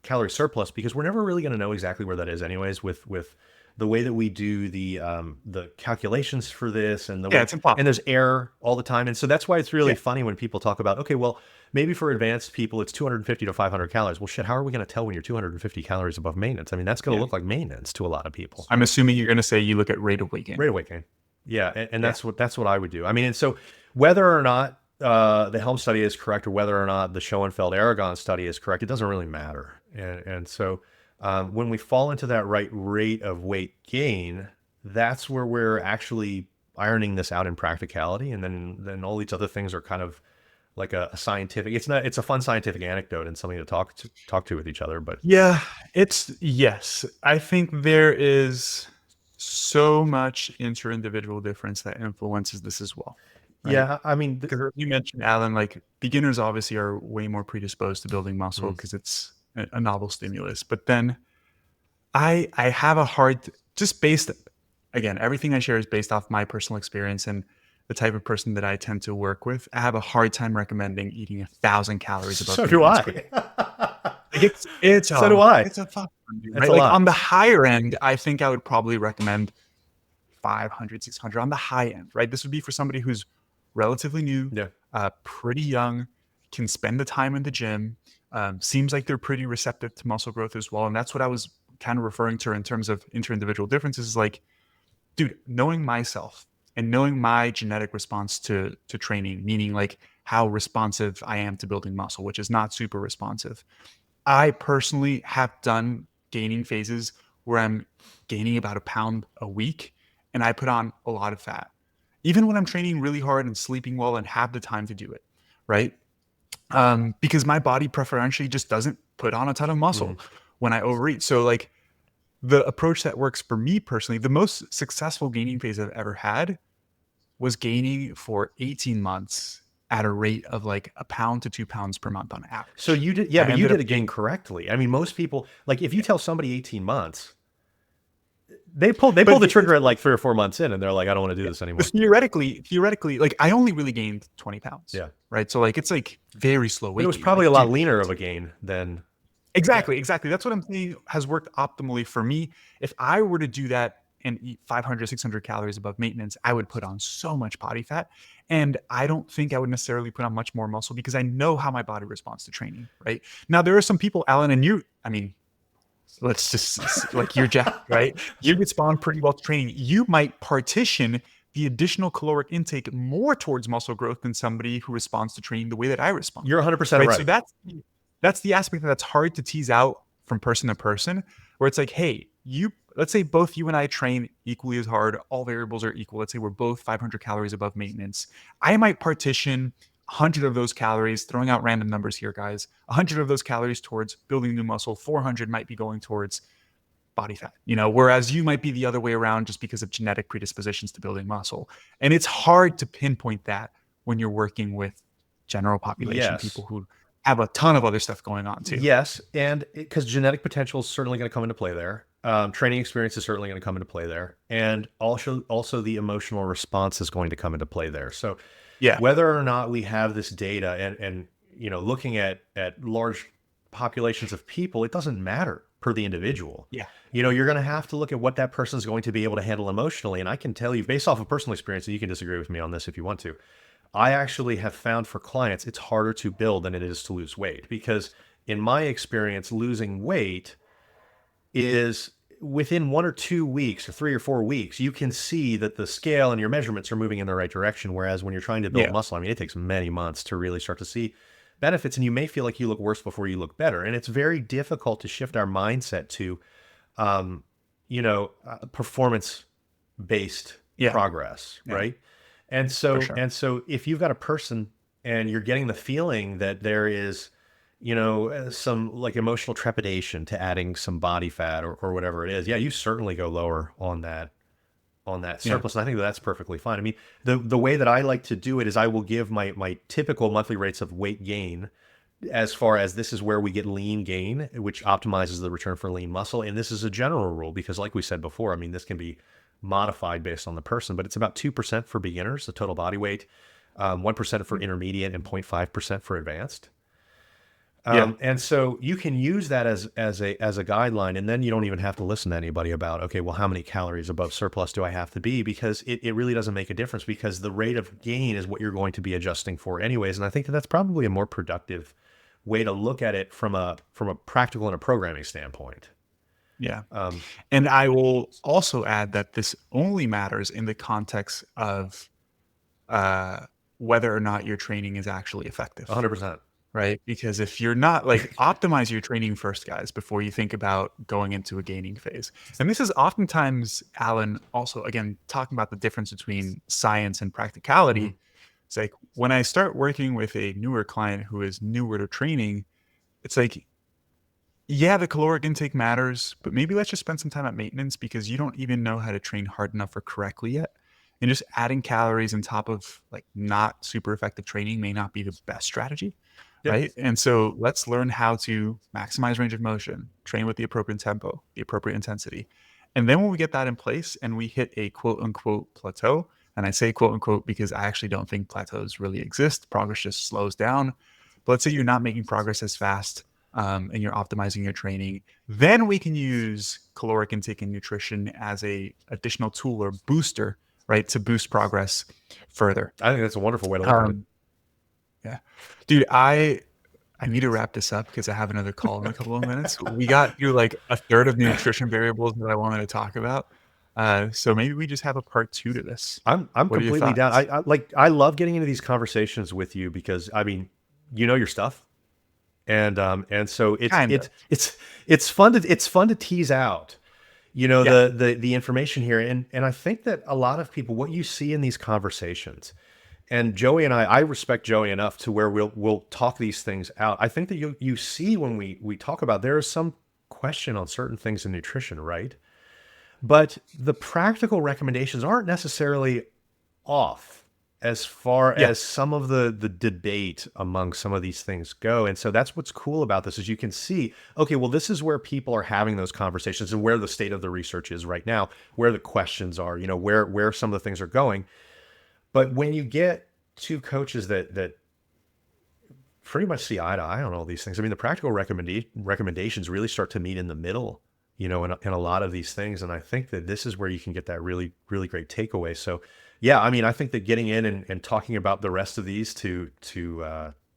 calorie surplus, because we're never really going to know exactly where that is anyways with the way that we do the calculations for this and it's impossible. And there's error all the time. And so that's why it's really funny when people talk about, okay, well, maybe for advanced people, it's 250 to 500 calories. Well, shit, how are we going to tell when you're 250 calories above maintenance? I mean, that's going to look like maintenance to a lot of people. I'm assuming you're going to say you look at rate of weight gain. Rate of weight gain. Yeah. And that's what I would do. I mean, and so whether or not the Helm study is correct or whether or not the Schoenfeld-Aragon study is correct, it doesn't really matter. And so when we fall into that right rate of weight gain, that's where we're actually ironing this out in practicality. And then all these other things are kind of like a scientific, it's a fun scientific anecdote and something to talk to with each other. But yes, I think there is so much inter-individual difference that influences this as well. Right? Yeah, I mean, because you mentioned, Alan, like beginners obviously are way more predisposed to building muscle because it's a novel stimulus. But then I have a hard, just based, again, everything I share is based off my personal experience and the type of person that I tend to work with. I have a hard time recommending eating 1,000 calories above. So do I. So do I. It's a fuck. Right? Like on the higher end, I think I would probably recommend 500, 600 on the high end, right? This would be for somebody who's relatively new, pretty young, can spend the time in the gym, seems like they're pretty receptive to muscle growth as well. And that's what I was kind of referring to in terms of inter-individual differences. Is like, dude, knowing myself and knowing my genetic response to training, meaning like how responsive I am to building muscle, which is not super responsive. I personally have done gaining phases where I'm gaining about 1 pound a week and I put on a lot of fat, even when I'm training really hard and sleeping well and have the time to do it, right? Because my body preferentially just doesn't put on a ton of muscle when I overeat. So like the approach that works for me personally, the most successful gaining phase I've ever had was gaining for 18 months at a rate of like 1 pound to 2 pounds per month on average. So you did, but you did it gain correctly. I mean, most people, like if you tell somebody 18 months, they pull the trigger at like 3 or 4 months in and they're like, I don't want to do this anymore. But theoretically, like I only really gained 20 pounds. Yeah. Right. So like, it's like very slow weight. It was probably a lot leaner of a gain than. Exactly. That's what I'm saying has worked optimally for me. If I were to do that and eat 500, 600 calories above maintenance, I would put on so much body fat. And I don't think I would necessarily put on much more muscle because I know how my body responds to training. Right. Now, there are some people, Alan, and you, I mean, let's just like you're Jack, right? You respond pretty well to training. You might partition the additional caloric intake more towards muscle growth than somebody who responds to training the way that I respond. You're 100% right. So that's the aspect that's hard to tease out from person to person, where it's like, hey, let's say both you and I train equally as hard. All variables are equal. Let's say we're both 500 calories above maintenance. I might partition 100 of those calories, throwing out random numbers here, guys, 100 of those calories towards building new muscle, 400 might be going towards body fat, whereas you might be the other way around just because of genetic predispositions to building muscle. And it's hard to pinpoint that when you're working with general population people who have a ton of other stuff going on too. Yes. And because genetic potential is certainly going to come into play there. training experience is certainly going to come into play there, and also the emotional response is going to come into play there. So Yeah. whether or not we have this data and looking at large populations of people, it doesn't matter per the individual. Yeah. You're going to have to look at what that person's going to be able to handle emotionally. And I can tell you, based off of personal experience, and you can disagree with me on this if you want to, I actually have found for clients it's harder to build than it is to lose weight, because in my experience, losing weight is within 1 or 2 weeks or 3 or 4 weeks, you can see that the scale and your measurements are moving in the right direction. Whereas when you're trying to build Yeah. muscle, I mean, it takes many months to really start to see benefits, and you may feel like you look worse before you look better. And it's very difficult to shift our mindset to, performance based Yeah. progress, Yeah. right? And For so, sure. and so if you've got a person and you're getting the feeling that there is, some like emotional trepidation to adding some body fat or whatever it is, yeah, you certainly go lower on that Yeah. surplus. And I think that's perfectly fine. I mean, the way that I like to do it is I will give my typical monthly rates of weight gain, as far as this is where we get lean gain, which optimizes the return for lean muscle. And this is a general rule because, like we said before, I mean, this can be modified based on the person, but it's about 2% for beginners, the total body weight, 1% for intermediate, and 0.5% for advanced. Yeah. And so you can use that as a guideline, and then you don't even have to listen to anybody about, okay, well, how many calories above surplus do I have to be? Because it really doesn't make a difference, because the rate of gain is what you're going to be adjusting for anyways. And I think that that's probably a more productive way to look at it from a practical and a programming standpoint. Yeah. And I will also add that this only matters in the context of whether or not your training is actually effective. 100%. Right? Because if you're not like optimize your training first, guys, before you think about going into a gaining phase. And this is oftentimes, Alan, also again talking about the difference between science and practicality. Mhm. It's like when I start working with a newer client who is newer to training, it's like, yeah, the caloric intake matters, but maybe let's just spend some time at maintenance because you don't even know how to train hard enough or correctly yet. And just adding calories on top of like not super effective training may not be the best strategy. Yep. Right. And so let's learn how to maximize range of motion, train with the appropriate tempo, the appropriate intensity. And then when we get that in place and we hit a quote unquote plateau, and I say quote unquote because I actually don't think plateaus really exist, progress just slows down. But let's say you're not making progress as fast and you're optimizing your training, then we can use caloric intake and nutrition as a additional tool or booster, right, to boost progress further. I think that's a wonderful way to look at it. Yeah. Dude, I need to wrap this up because I have another call in a couple of minutes. We got through like a third of the nutrition variables that I wanted to talk about. So maybe we just have a part 2 to this. I'm What are your completely down. thoughts? I love getting into these conversations with you because, I mean, you know your stuff. And so Kind of. it's fun to tease out, Yeah. the information here. And I think that a lot of people, what you see in these conversations, and Joey and I respect Joey enough to where we'll talk these things out. I think that you see when we talk about, there is some question on certain things in nutrition, right? But the practical recommendations aren't necessarily off as far Yeah. as some of the debate among some of these things go. And so that's what's cool about this, is you can see, okay, well, this is where people are having those conversations and where the state of the research is right now, where the questions are, where some of the things are going. But when you get two coaches that pretty much see eye to eye on all these things, I mean, the practical recommendations really start to meet in the middle, in a lot of these things. And I think that this is where you can get that really, really great takeaway. So yeah, I mean, I think that getting in and talking about the rest of these to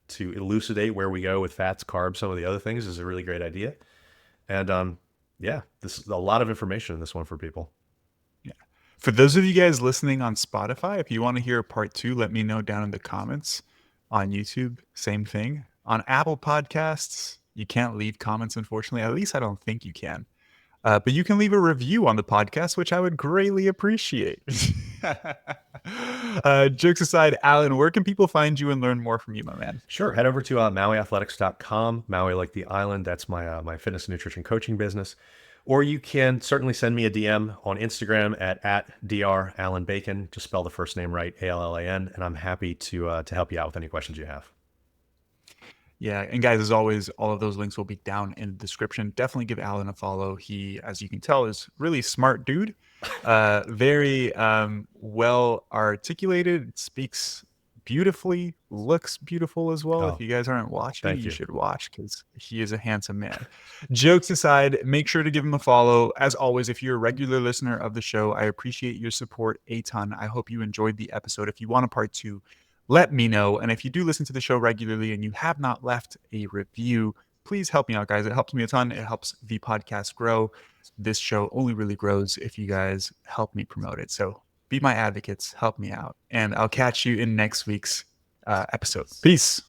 elucidate where we go with fats, carbs, some of the other things is a really great idea. And yeah, this is a lot of information in this one for people. Yeah. For those of you guys listening on Spotify, if you want to hear part 2, let me know down in the comments. On YouTube, same thing. On Apple Podcasts, you can't leave comments, unfortunately. At least I don't think you can. But you can leave a review on the podcast, which I would greatly appreciate. Jokes aside, Alan, where can people find you and learn more from you, my man? Sure. Head over to MauiAthletics.com. Maui, like the island. That's my fitness and nutrition coaching business. Or you can certainly send me a DM on Instagram at Dr. Alan Bacon. Just spell the first name right, Allan, and I'm happy to help you out with any questions you have. Yeah. And guys, as always, all of those links will be down in the description. Definitely give Alan a follow. He, as you can tell, is really smart dude. Very well articulated, speaks beautifully, looks beautiful as well. If Oh, you guys aren't watching, thank you you. should watch because he is a handsome man. Jokes aside, make sure to give him a follow. As always, if you're a regular listener of the show, I appreciate your support a ton. I hope you enjoyed the episode. If you want a part two, let me know. And if you do listen to the show regularly and you have not left a review, please help me out, guys. It helps me a ton. It helps the podcast grow. This show only really grows if you guys help me promote it. So be my advocates, help me out. And I'll catch you in next week's episode. Peace.